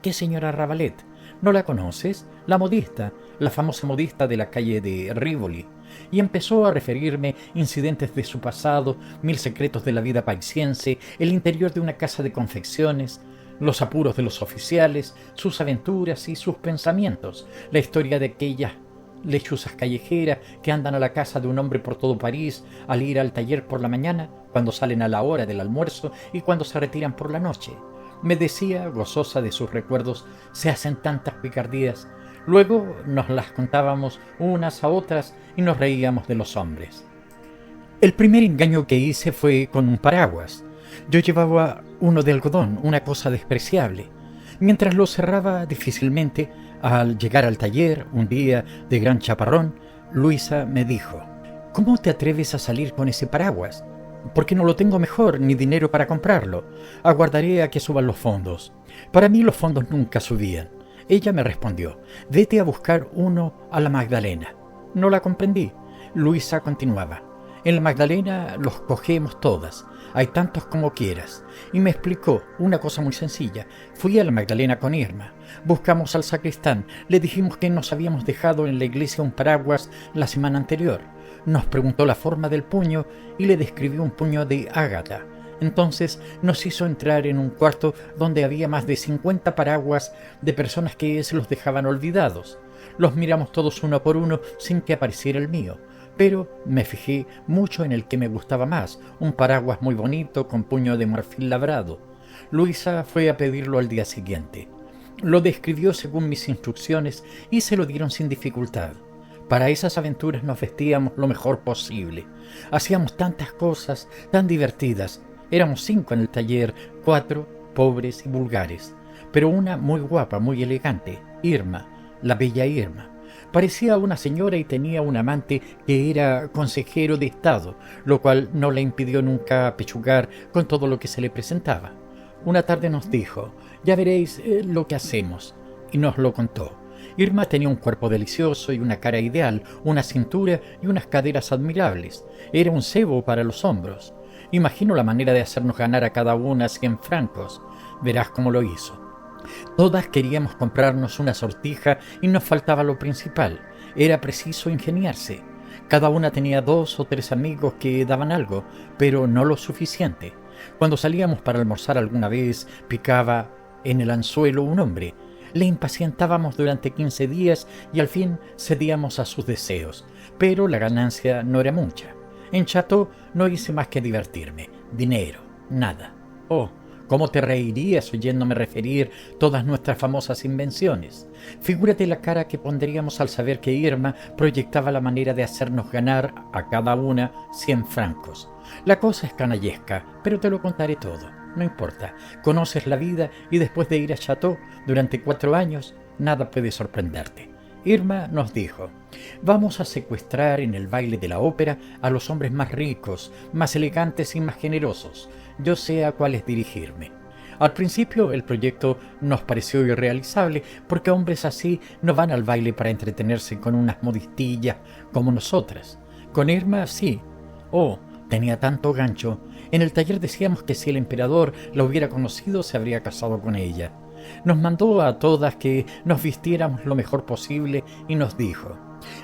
¿Qué señora Ravalet? ¿No la conoces? La modista, la famosa modista de la calle de Rivoli. Y empezó a referirme incidentes de su pasado, 1000 secretos de la vida parisiense, el interior de una casa de confecciones, los apuros de los oficiales, sus aventuras y sus pensamientos, la historia de aquellas lechuzas callejeras que andan a la casa de un hombre por todo París al ir al taller por la mañana, cuando salen a la hora del almuerzo y cuando se retiran por la noche. Me decía, gozosa de sus recuerdos: se hacen tantas picardías. Luego nos las contábamos unas a otras y nos reíamos de los hombres. El primer engaño que hice fue con un paraguas. Yo llevaba uno de algodón, una cosa despreciable. Mientras lo cerraba difícilmente, al llegar al taller, un día de gran chaparrón, Luisa me dijo: ¿cómo te atreves a salir con ese paraguas? Porque no lo tengo mejor, ni dinero para comprarlo. Aguardaré a que suban los fondos. Para mí los fondos nunca subían. Ella me respondió: vete a buscar uno a la Magdalena. No la comprendí. Luisa continuaba: en la Magdalena los cogemos todas. Hay tantos como quieras. Y me explicó una cosa muy sencilla. Fui a la Magdalena con Irma. Buscamos al sacristán. Le dijimos que nos habíamos dejado en la iglesia un paraguas la semana anterior. Nos preguntó la forma del puño y le describió un puño de ágata. Entonces nos hizo entrar en un cuarto donde había más de 50 paraguas de personas que se los dejaban olvidados. Los miramos todos uno por uno sin que apareciera el mío, pero me fijé mucho en el que me gustaba más, un paraguas muy bonito con puño de marfil labrado. Luisa fue a pedirlo al día siguiente. Lo describió según mis instrucciones y se lo dieron sin dificultad. Para esas aventuras nos vestíamos lo mejor posible. Hacíamos tantas cosas tan divertidas. Éramos 5 en el taller, 4 pobres y vulgares, pero una muy guapa, muy elegante, Irma, la bella Irma. Parecía una señora y tenía un amante que era consejero de Estado, lo cual no le impidió nunca pechugar con todo lo que se le presentaba. Una tarde nos dijo: «Ya veréis lo que hacemos», y nos lo contó. Irma tenía un cuerpo delicioso y una cara ideal, una cintura y unas caderas admirables. Era un cebo para los hombros. Imagino la manera de hacernos ganar a cada una 100 francos. Verás cómo lo hizo. Todas queríamos comprarnos una sortija y nos faltaba lo principal. Era preciso ingeniarse. Cada una tenía 2 o 3 amigos que daban algo, pero no lo suficiente. Cuando salíamos para almorzar alguna vez, picaba en el anzuelo un hombre. Le impacientábamos durante 15 días y al fin cedíamos a sus deseos, pero la ganancia no era mucha. En Chateau no hice más que divertirme. Dinero, nada. Oh, cómo te reirías oyéndome referir todas nuestras famosas invenciones. Figúrate la cara que pondríamos al saber que Irma proyectaba la manera de hacernos ganar a cada una 100 francos. La cosa es canallesca, pero te lo contaré todo. No importa. Conoces la vida y después de ir a Chateau durante 4 años, nada puede sorprenderte. Irma nos dijo: «Vamos a secuestrar en el baile de la ópera a los hombres más ricos, más elegantes y más generosos. Yo sé a cuáles dirigirme». Al principio el proyecto nos pareció irrealizable porque hombres así no van al baile para entretenerse con unas modistillas como nosotras. Con Irma sí. Oh, tenía tanto gancho. En el taller decíamos que si el emperador la hubiera conocido se habría casado con ella. Nos mandó a todas que nos vistiéramos lo mejor posible y nos dijo: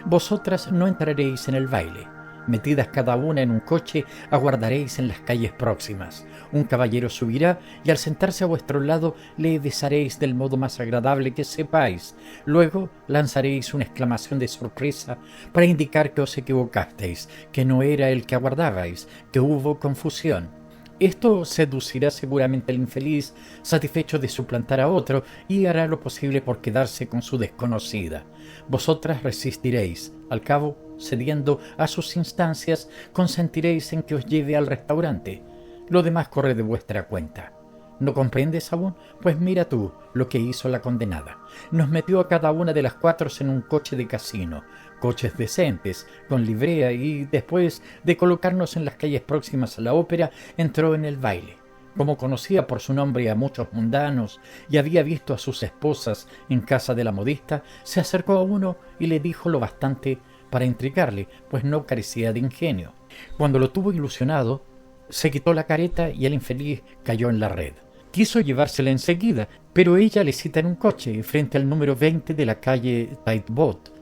«Vosotras no entraréis en el baile. Metidas cada una en un coche, aguardaréis en las calles próximas. Un caballero subirá y al sentarse a vuestro lado le besaréis del modo más agradable que sepáis. Luego lanzaréis una exclamación de sorpresa para indicar que os equivocasteis, que no era el que aguardabais, que hubo confusión. Esto seducirá seguramente al infeliz, satisfecho de suplantar a otro, y hará lo posible por quedarse con su desconocida. Vosotras resistiréis. Al cabo, cediendo a sus instancias, consentiréis en que os lleve al restaurante. Lo demás corre de vuestra cuenta». ¿No comprendes aún? Pues mira tú lo que hizo la condenada. Nos metió a cada una de las 4 en un coche de casino, coches decentes, con librea, y después de colocarnos en las calles próximas a la ópera, entró en el baile. Como conocía por su nombre a muchos mundanos y había visto a sus esposas en casa de la modista, se acercó a uno y le dijo lo bastante para intrigarle, pues no carecía de ingenio. Cuando lo tuvo ilusionado, se quitó la careta y el infeliz cayó en la red. Quiso llevársela enseguida, pero ella le cita en un coche frente al número 20 de la calle Taitbot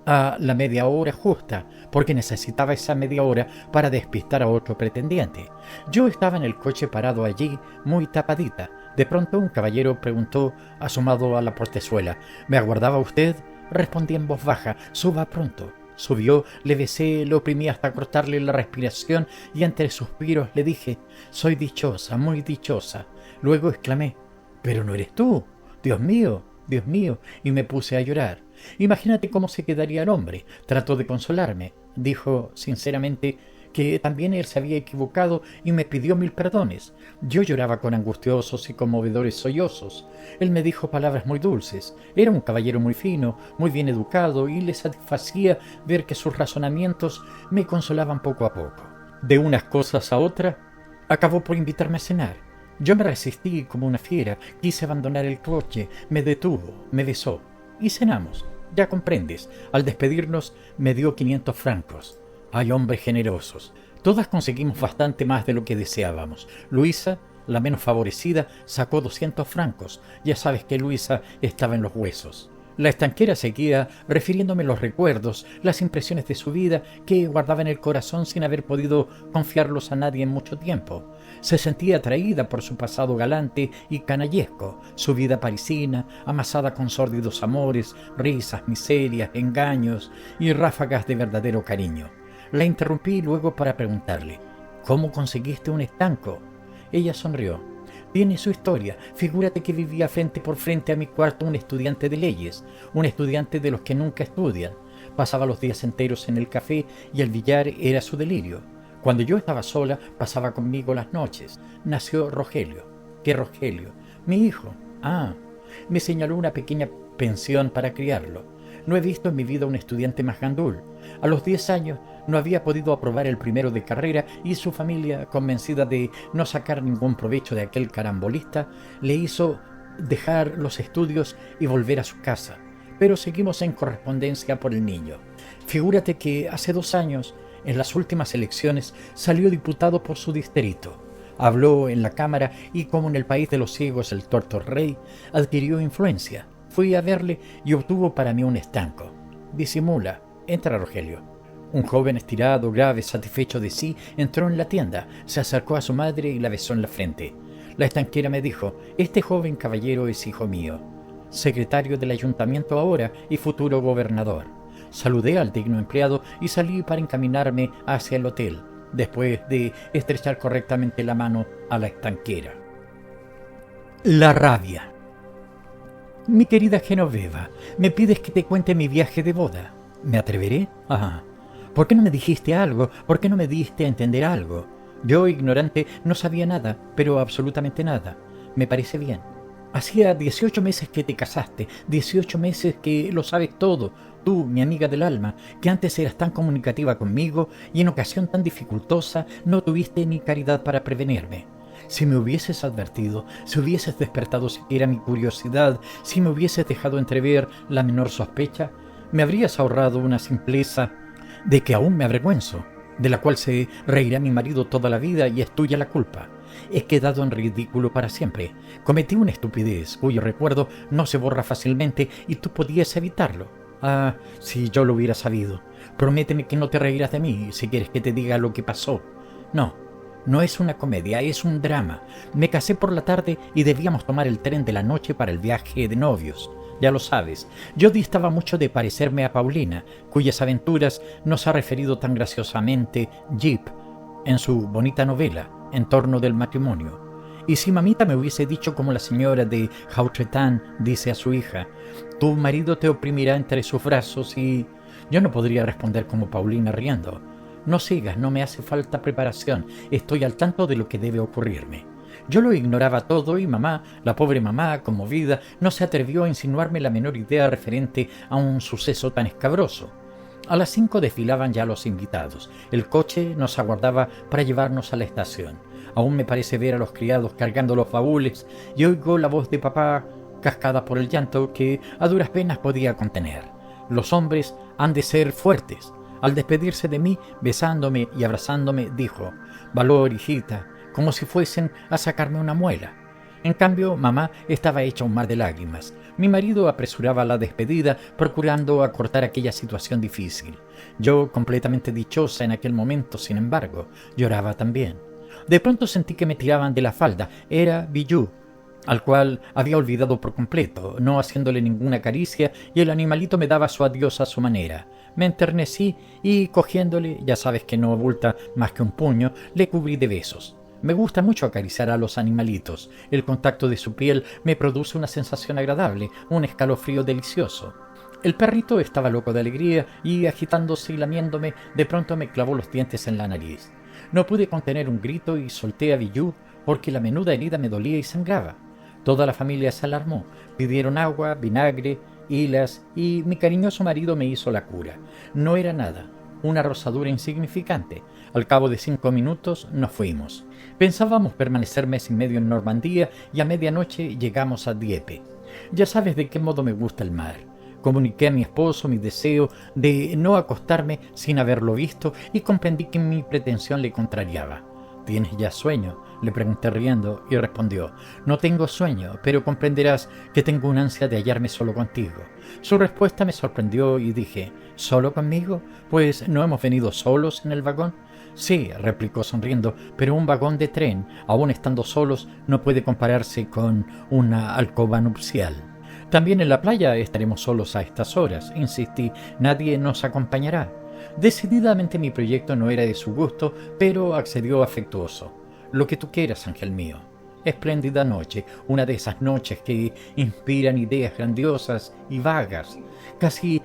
a la media hora justa, porque necesitaba esa media hora para despistar a otro pretendiente. Yo estaba en el coche parado allí, muy tapadita. De pronto un caballero preguntó, asomado a la portezuela: «¿Me aguardaba usted?». Respondí en voz baja: «Suba pronto». Subió, le besé, le oprimí hasta cortarle la respiración y entre suspiros le dije: «Soy dichosa, muy dichosa». Luego exclamé: «¿Pero no eres tú? Dios mío, Dios mío», y me puse a llorar. Imagínate cómo se quedaría el hombre. Trató de consolarme. Dijo sinceramente que también él se había equivocado y me pidió 1000 perdones. Yo lloraba con angustiosos y conmovedores sollozos. Él me dijo palabras muy dulces. Era un caballero muy fino, muy bien educado, y le satisfacía ver que sus razonamientos me consolaban poco a poco. De unas cosas a otras, acabó por invitarme a cenar. Yo me resistí como una fiera, quise abandonar el coche, me detuvo, me besó y cenamos. Ya comprendes, al despedirnos me dio 500 francos. Hay hombres generosos. Todas conseguimos bastante más de lo que deseábamos. Luisa, la menos favorecida, sacó 200 francos. Ya sabes que Luisa estaba en los huesos. La estanquera seguía refiriéndome los recuerdos, las impresiones de su vida que guardaba en el corazón sin haber podido confiarlos a nadie en mucho tiempo. Se sentía atraída por su pasado galante y canallesco, su vida parisina, amasada con sórdidos amores, risas, miserias, engaños y ráfagas de verdadero cariño. La interrumpí luego para preguntarle: ¿cómo conseguiste un estanco? Ella sonrió. Tiene su historia. Figúrate que vivía frente por frente a mi cuarto un estudiante de leyes, un estudiante de los que nunca estudian. Pasaba los días enteros en el café y el billar era su delirio. Cuando yo estaba sola, pasaba conmigo las noches. Nació Rogelio. ¿Qué Rogelio? Mi hijo. Ah, me señaló una pequeña pensión para criarlo. No he visto en mi vida un estudiante más gandul. A los 10 años no había podido aprobar el primero de carrera y su familia, convencida de no sacar ningún provecho de aquel carambolista, le hizo dejar los estudios y volver a su casa. Pero seguimos en correspondencia por el niño. Figúrate que hace 2 años, en las últimas elecciones, salió diputado por su distrito. Habló en la Cámara y, como en el país de los ciegos el tuerto rey, adquirió influencia. Fui a verle y obtuvo para mí un estanco. Disimula. Entra, Rogelio. Un joven estirado, grave, satisfecho de sí, entró en la tienda, se acercó a su madre y la besó en la frente. La estanquera me dijo: este joven caballero es hijo mío, secretario del ayuntamiento ahora y futuro gobernador. Saludé al digno empleado y salí para encaminarme hacia el hotel, después de estrechar correctamente la mano a la estanquera. La rabia. Mi querida Genoveva, me pides que te cuente mi viaje de boda. ¿Me atreveré? Ajá. ¿Por qué no me dijiste algo? ¿Por qué no me diste a entender algo? Yo, ignorante, no sabía nada, pero absolutamente nada. Me parece bien. Hacía 18 meses que te casaste, 18 meses que lo sabes todo. Tú, mi amiga del alma, que antes eras tan comunicativa conmigo y en ocasión tan dificultosa, no tuviste ni caridad para prevenirme. Si me hubieses advertido, si hubieses despertado siquiera mi curiosidad, si me hubieses dejado entrever la menor sospecha, me habrías ahorrado una simpleza de que aún me avergüenzo, de la cual se reirá mi marido toda la vida y es tuya la culpa. He quedado en ridículo para siempre. Cometí una estupidez cuyo recuerdo no se borra fácilmente y tú podías evitarlo. Ah, si yo lo hubiera sabido. Prométeme que no te reirás de mí si quieres que te diga lo que pasó. No es una comedia, es un drama. Me casé por la tarde y debíamos tomar el tren de la noche para el viaje de novios. Ya lo sabes, yo distaba mucho de parecerme a Paulina, cuyas aventuras nos ha referido tan graciosamente Jeep en su bonita novela, En torno del matrimonio. Y si mamita me hubiese dicho como la señora de Hautrechtan dice a su hija: tu marido te oprimirá entre sus brazos, y yo no podría responder como Paulina riendo: no sigas, no me hace falta preparación, estoy al tanto de lo que debe ocurrirme. Yo lo ignoraba todo y mamá, la pobre mamá, conmovida, no se atrevió a insinuarme la menor idea referente a un suceso tan escabroso. A las 5 desfilaban ya los invitados. El coche nos aguardaba para llevarnos a la estación. Aún me parece ver a los criados cargando los baúles y oigo la voz de papá cascada por el llanto que a duras penas podía contener. Los hombres han de ser fuertes. Al despedirse de mí, besándome y abrazándome, dijo: valor, hijita, como si fuesen a sacarme una muela. En cambio, mamá estaba hecha un mar de lágrimas. Mi marido apresuraba la despedida, procurando acortar aquella situación difícil. Yo, completamente dichosa en aquel momento, sin embargo, lloraba también. De pronto sentí que me tiraban de la falda. Era Bijou, al cual había olvidado por completo, no haciéndole ninguna caricia, y el animalito me daba su adiós a su manera. Me enternecí y, cogiéndole, ya sabes que no abulta más que un puño, le cubrí de besos. Me gusta mucho acariciar a los animalitos. El contacto de su piel me produce una sensación agradable, un escalofrío delicioso. El perrito estaba loco de alegría y, agitándose y lamiéndome, de pronto me clavó los dientes en la nariz. No pude contener un grito y solté a Bijou porque la menuda herida me dolía y sangraba. Toda la familia se alarmó. Pidieron agua, vinagre, hilas, y mi cariñoso marido me hizo la cura. No era nada, una rosadura insignificante. Al cabo de 5 minutos nos fuimos. Pensábamos permanecer mes y medio en Normandía y a medianoche llegamos a Dieppe. Ya sabes de qué modo me gusta el mar. Comuniqué a mi esposo mi deseo de no acostarme sin haberlo visto y comprendí que mi pretensión le contrariaba. ¿Tienes ya sueño?, le pregunté riendo, y respondió: no tengo sueño, pero comprenderás que tengo una ansia de hallarme solo contigo. Su respuesta me sorprendió y dije: ¿solo conmigo? Pues ¿no hemos venido solos en el vagón? Sí, replicó sonriendo, pero un vagón de tren, aun estando solos, no puede compararse con una alcoba nupcial. También en la playa estaremos solos a estas horas, insistí, nadie nos acompañará. Decididamente mi proyecto no era de su gusto, pero accedió afectuoso. Lo que tú quieras, ángel mío. Espléndida noche, una de esas noches que inspiran ideas grandiosas y vagas, casi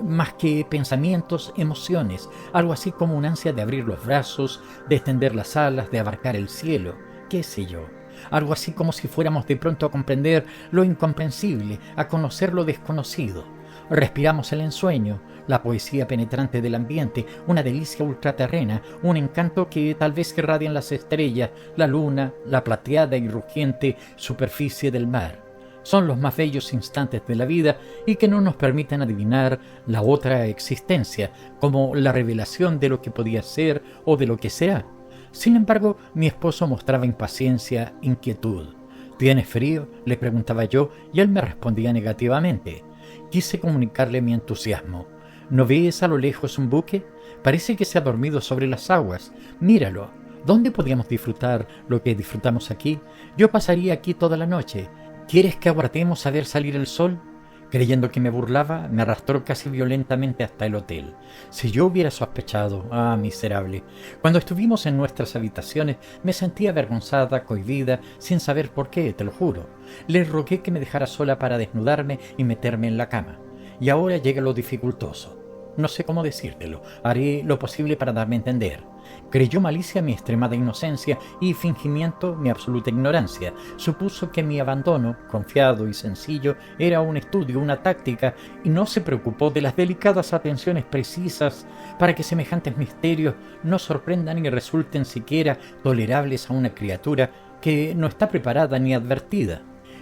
más que pensamientos, emociones, algo así como una ansia de abrir los brazos, de extender las alas, de abarcar el cielo, qué sé yo. Algo así como si fuéramos de pronto a comprender lo incomprensible, a conocer lo desconocido. Respiramos el ensueño, la poesía penetrante del ambiente, una delicia ultraterrena, un encanto que tal vez irradian las estrellas, la luna, la plateada y rugiente superficie del mar. Son los más bellos instantes de la vida y que no nos permiten adivinar la otra existencia, como la revelación de lo que podía ser o de lo que será. Sin embargo, mi esposo mostraba impaciencia, inquietud. ¿Tienes frío?, le preguntaba yo, y él me respondía negativamente. Quise comunicarle mi entusiasmo. ¿No ves a lo lejos un buque? Parece que se ha dormido sobre las aguas. Míralo. ¿Dónde podríamos disfrutar lo que disfrutamos aquí? Yo pasaría aquí toda la noche. ¿Quieres que aguardemos a ver salir el sol? Creyendo que me burlaba, me arrastró casi violentamente hasta el hotel. Si yo hubiera sospechado, miserable. Cuando estuvimos en nuestras habitaciones, me sentía avergonzada, cohibida, sin saber por qué, te lo juro. Le rogué que me dejara sola para desnudarme y meterme en la cama. Y ahora llega lo dificultoso. No sé cómo decírtelo, haré lo posible para darme a entender. Creyó malicia mi extremada inocencia y fingimiento mi absoluta ignorancia. Supuso que mi abandono, confiado y sencillo, era un estudio, una táctica, y no se preocupó de las delicadas atenciones precisas para que semejantes misterios no sorprendan y resulten siquiera tolerables a una criatura que no está preparada ni advertida.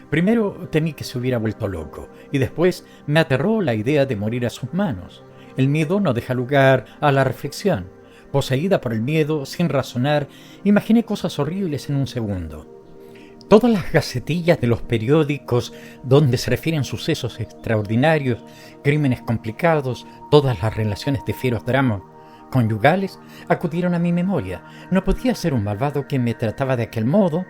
Primero temí que se hubiera vuelto loco, y después me aterró la idea de morir a sus manos. El miedo no deja lugar a la reflexión. Poseída por el miedo, sin razonar, imaginé cosas horribles en un segundo. Todas las gacetillas de los periódicos donde se refieren sucesos extraordinarios, crímenes complicados, todas las relaciones de fieros dramas conyugales acudieron a mi memoria. No podía ser un malvado que me trataba de aquel modo.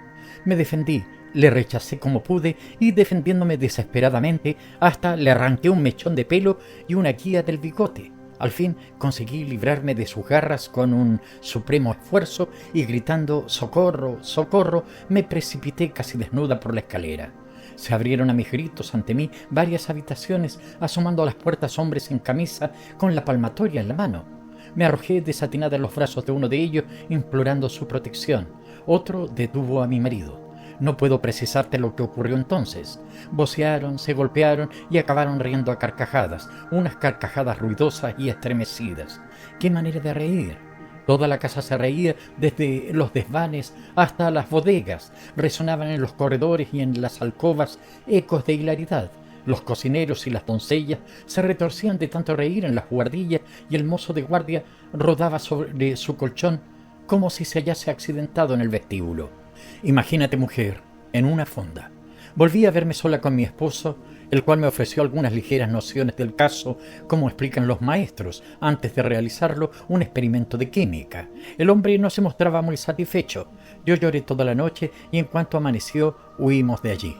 Me defendí, le rechacé como pude y, defendiéndome desesperadamente, hasta le arranqué un mechón de pelo y una guía del bigote. Al fin conseguí librarme de sus garras con un supremo esfuerzo y, gritando «¡Socorro! ¡Socorro!», me precipité casi desnuda por la escalera. Se abrieron a mis gritos ante mí varias habitaciones, asomando a las puertas hombres en camisa con la palmatoria en la mano. Me arrojé desatinada en los brazos de uno de ellos, implorando su protección. Otro detuvo a mi marido. No puedo precisarte lo que ocurrió entonces. Vocearon, se golpearon y acabaron riendo a carcajadas, unas carcajadas ruidosas y estremecidas. ¡Qué manera de reír! Toda la casa se reía, desde los desvanes hasta las bodegas. Resonaban en los corredores y en las alcobas ecos de hilaridad. Los cocineros y las doncellas se retorcían de tanto reír en las buhardillas y el mozo de guardia rodaba sobre su colchón como si se hallase accidentado en el vestíbulo. Imagínate, mujer, en una fonda. Volví a verme sola con mi esposo, el cual me ofreció algunas ligeras nociones del caso, como explican los maestros, antes de realizarlo, un experimento de química. El hombre no se mostraba muy satisfecho. Yo lloré toda la noche y en cuanto amaneció, huimos de allí.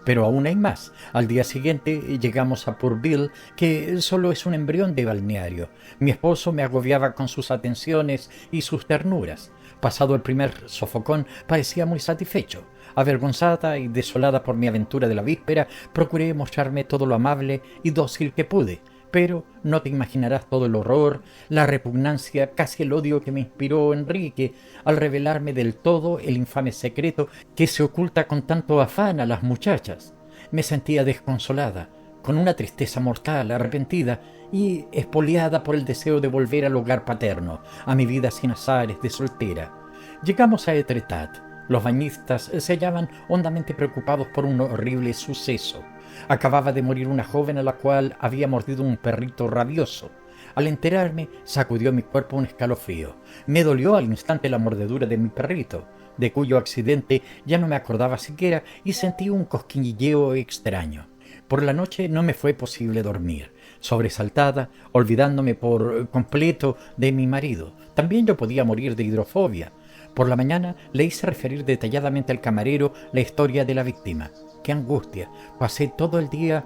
Pero aún hay más. Al día siguiente llegamos a Pourville, que solo es un embrión de balneario. Mi esposo me agobiaba con sus atenciones y sus ternuras. Pasado el primer sofocón, parecía muy satisfecho. Avergonzada y desolada por mi aventura de la víspera, procuré mostrarme todo lo amable y dócil que pude. Pero no te imaginarás todo el horror, la repugnancia, casi el odio que me inspiró Enrique al revelarme del todo el infame secreto que se oculta con tanto afán a las muchachas. Me sentía desconsolada, con una tristeza mortal, arrepentida y expoliada por el deseo de volver al hogar paterno, a mi vida sin azares de soltera. Llegamos a Étretat. Los bañistas se hallaban hondamente preocupados por un horrible suceso. Acababa de morir una joven a la cual había mordido un perrito rabioso. Al enterarme, sacudió mi cuerpo un escalofrío. Me dolió al instante la mordedura de mi perrito, de cuyo accidente ya no me acordaba siquiera, y sentí un cosquilleo extraño. Por la noche no me fue posible dormir. Sobresaltada, olvidándome por completo de mi marido. También yo podía morir de hidrofobia. Por la mañana le hice referir detalladamente al camarero la historia de la víctima. ¡Qué angustia! Pasé todo el día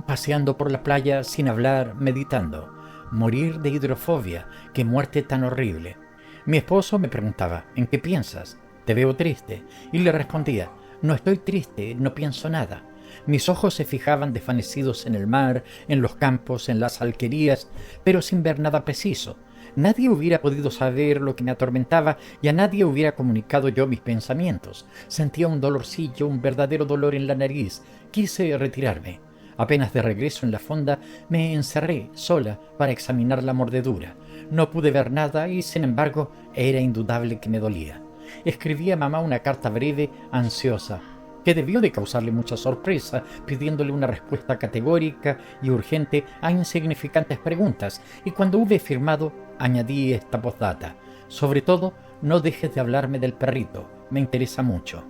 paseando por la playa sin hablar, meditando. Morir de hidrofobia, qué muerte tan horrible. Mi esposo me preguntaba, ¿en qué piensas? Te veo triste. Y le respondía, no estoy triste, no pienso nada. Mis ojos se fijaban desvanecidos en el mar, en los campos, en las alquerías, pero sin ver nada preciso. Nadie hubiera podido saber lo que me atormentaba y a nadie hubiera comunicado yo mis pensamientos. Sentía un dolorcillo, un verdadero dolor en la nariz. Quise retirarme. Apenas de regreso en la fonda, me encerré sola para examinar la mordedura. No pude ver nada y, sin embargo, era indudable que me dolía. Escribí a mamá una carta breve, ansiosa, que debió de causarle mucha sorpresa, pidiéndole una respuesta categórica y urgente a insignificantes preguntas, y cuando hube firmado, añadí esta postdata. Sobre todo, no dejes de hablarme del perrito, me interesa mucho.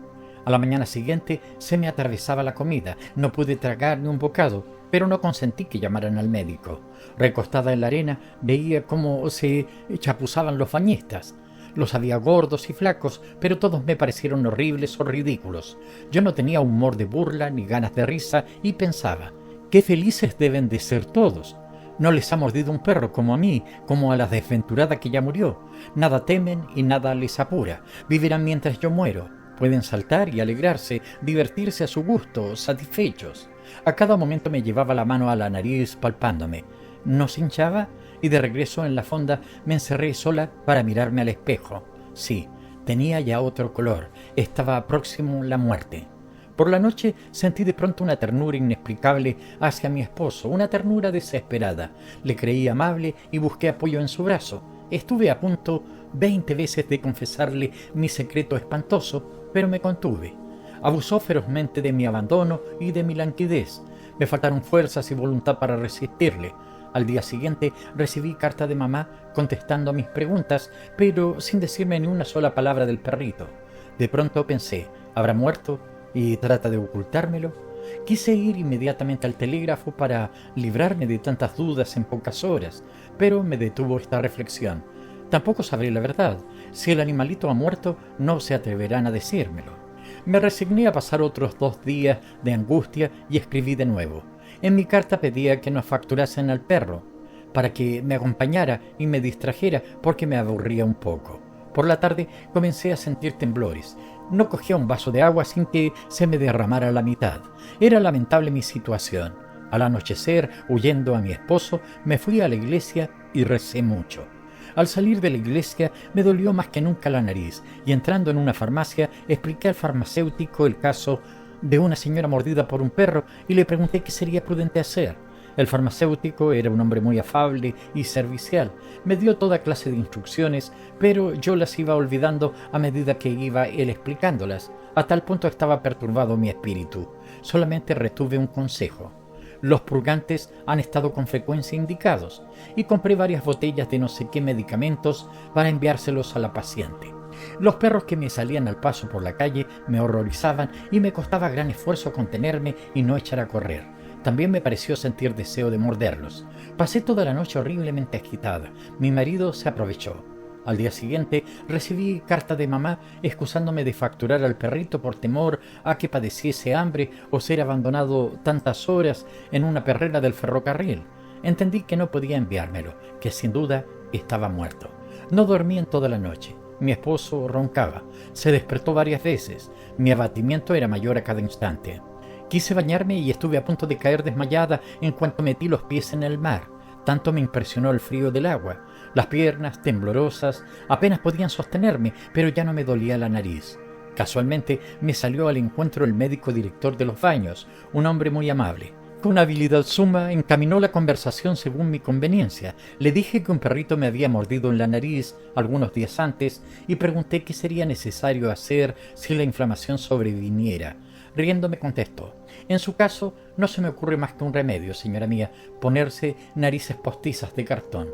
A la mañana siguiente se me atravesaba la comida, no pude tragar ni un bocado, pero no consentí que llamaran al médico. Recostada en la arena, veía cómo se chapuzaban los bañistas. Los había gordos y flacos, pero todos me parecieron horribles o ridículos. Yo no tenía humor de burla ni ganas de risa y pensaba, qué felices deben de ser todos. No les ha mordido un perro como a mí, como a la desventurada que ya murió. Nada temen y nada les apura. Vivirán mientras yo muero. Pueden saltar y alegrarse, divertirse a su gusto, satisfechos. A cada momento me llevaba la mano a la nariz palpándome. ¿No se hinchaba? Y de regreso en la fonda me encerré sola para mirarme al espejo. Sí, tenía ya otro color. Estaba próximo la muerte. Por la noche sentí de pronto una ternura inexplicable hacia mi esposo, una ternura desesperada. Le creí amable y busqué apoyo en su brazo. Estuve a punto 20 veces de confesarle mi secreto espantoso, pero me contuve. Abusó ferozmente de mi abandono y de mi languidez. Me faltaron fuerzas y voluntad para resistirle. Al día siguiente recibí carta de mamá contestando a mis preguntas, pero sin decirme ni una sola palabra del perrito. De pronto pensé, ¿habrá muerto y trata de ocultármelo? Quise ir inmediatamente al telégrafo para librarme de tantas dudas en pocas horas, pero me detuvo esta reflexión. Tampoco sabré la verdad. Si el animalito ha muerto, no se atreverán a decírmelo. Me resigné a pasar otros 2 días de angustia y escribí de nuevo. En mi carta pedía que nos facturasen al perro, para que me acompañara y me distrajera porque me aburría un poco. Por la tarde comencé a sentir temblores. No cogía un vaso de agua sin que se me derramara la mitad. Era lamentable mi situación. Al anochecer, huyendo a mi esposo, me fui a la iglesia y recé mucho. Al salir de la iglesia me dolió más que nunca la nariz y entrando en una farmacia expliqué al farmacéutico el caso de una señora mordida por un perro y le pregunté qué sería prudente hacer. El farmacéutico era un hombre muy afable y servicial. Me dio toda clase de instrucciones, pero yo las iba olvidando a medida que iba él explicándolas. A tal punto estaba perturbado mi espíritu. Solamente retuve un consejo. Los purgantes han estado con frecuencia indicados y compré varias botellas de no sé qué medicamentos para enviárselos a la paciente. Los perros que me salían al paso por la calle me horrorizaban y me costaba gran esfuerzo contenerme y no echar a correr. También me pareció sentir deseo de morderlos. Pasé toda la noche horriblemente agitada. Mi marido se aprovechó. Al día siguiente recibí carta de mamá excusándome de facturar al perrito por temor a que padeciese hambre o ser abandonado tantas horas en una perrera del ferrocarril. Entendí que no podía enviármelo, que sin duda estaba muerto. No dormí en toda la noche. Mi esposo roncaba. Se despertó varias veces. Mi abatimiento era mayor a cada instante. Quise bañarme y estuve a punto de caer desmayada en cuanto metí los pies en el mar. Tanto me impresionó el frío del agua. Las piernas, temblorosas, apenas podían sostenerme, pero ya no me dolía la nariz. Casualmente me salió al encuentro el médico director de los baños, un hombre muy amable. Con habilidad suma encaminó la conversación según mi conveniencia. Le dije que un perrito me había mordido en la nariz algunos días antes y pregunté qué sería necesario hacer si la inflamación sobreviniera. Riendo me contestó, en su caso no se me ocurre más que un remedio, señora mía, ponerse narices postizas de cartón.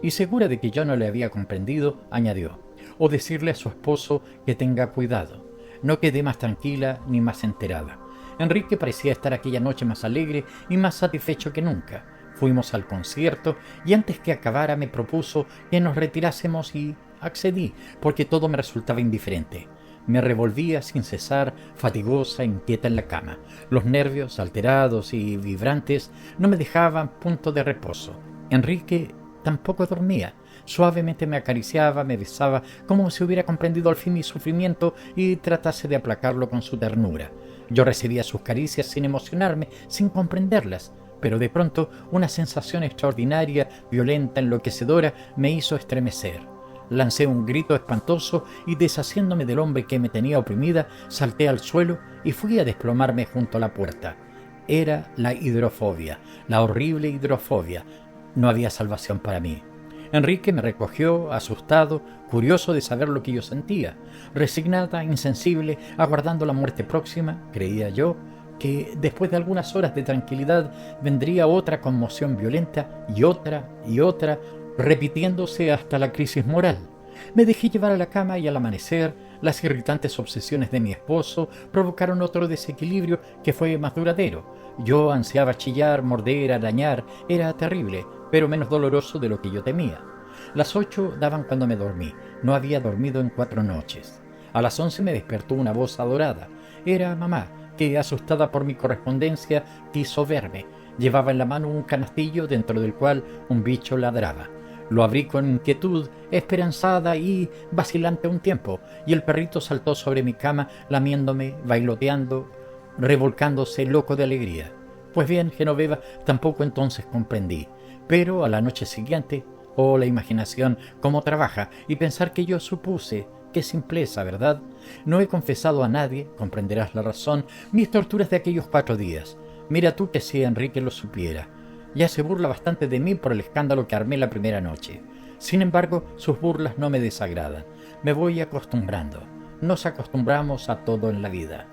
y segura de que yo no le había comprendido, añadió: o decirle a su esposo que tenga cuidado. No quedé más tranquila ni más enterada. Enrique parecía estar aquella noche más alegre y más satisfecho que nunca. Fuimos al concierto y antes que acabara me propuso que nos retirásemos y accedí, porque todo me resultaba indiferente. Me revolvía sin cesar, fatigosa, inquieta en la cama. Los nervios, alterados y vibrantes, no me dejaban punto de reposo. Enrique tampoco dormía. Suavemente me acariciaba, me besaba, como si hubiera comprendido al fin mi sufrimiento y tratase de aplacarlo con su ternura. Yo recibía sus caricias sin emocionarme, sin comprenderlas, pero de pronto una sensación extraordinaria, violenta, enloquecedora, me hizo estremecer. Lancé un grito espantoso y, deshaciéndome del hombre que me tenía oprimida, salté al suelo y fui a desplomarme junto a la puerta. Era la hidrofobia, la horrible hidrofobia. No había salvación para mí. Enrique me recogió, asustado, curioso de saber lo que yo sentía. Resignada, insensible, aguardando la muerte próxima, creía yo que después de algunas horas de tranquilidad vendría otra conmoción violenta y otra, repitiéndose hasta la crisis moral. Me dejé llevar a la cama y al amanecer las irritantes obsesiones de mi esposo provocaron otro desequilibrio que fue más duradero. Yo ansiaba chillar, morder, arañar. Era terrible, pero menos doloroso de lo que yo temía. Las 8 daban cuando me dormí. No había dormido en 4 noches. A las 11 me despertó una voz adorada. Era mamá, que, asustada por mi correspondencia, quiso verme. Llevaba en la mano un canastillo dentro del cual un bicho ladraba. Lo abrí con inquietud, esperanzada y vacilante a un tiempo, y el perrito saltó sobre mi cama, lamiéndome, bailoteando, revolcándose loco de alegría. Pues bien, Genoveva, tampoco entonces comprendí, pero a la noche siguiente, oh, la imaginación, cómo trabaja, y pensar que yo supuse, qué simpleza, ¿verdad? No he confesado a nadie, comprenderás la razón, mis torturas de aquellos 4 días. Mira tú que si Enrique lo supiera. Ya se burla bastante de mí por el escándalo que armé la primera noche. Sin embargo, sus burlas no me desagradan. Me voy acostumbrando. Nos acostumbramos a todo en la vida.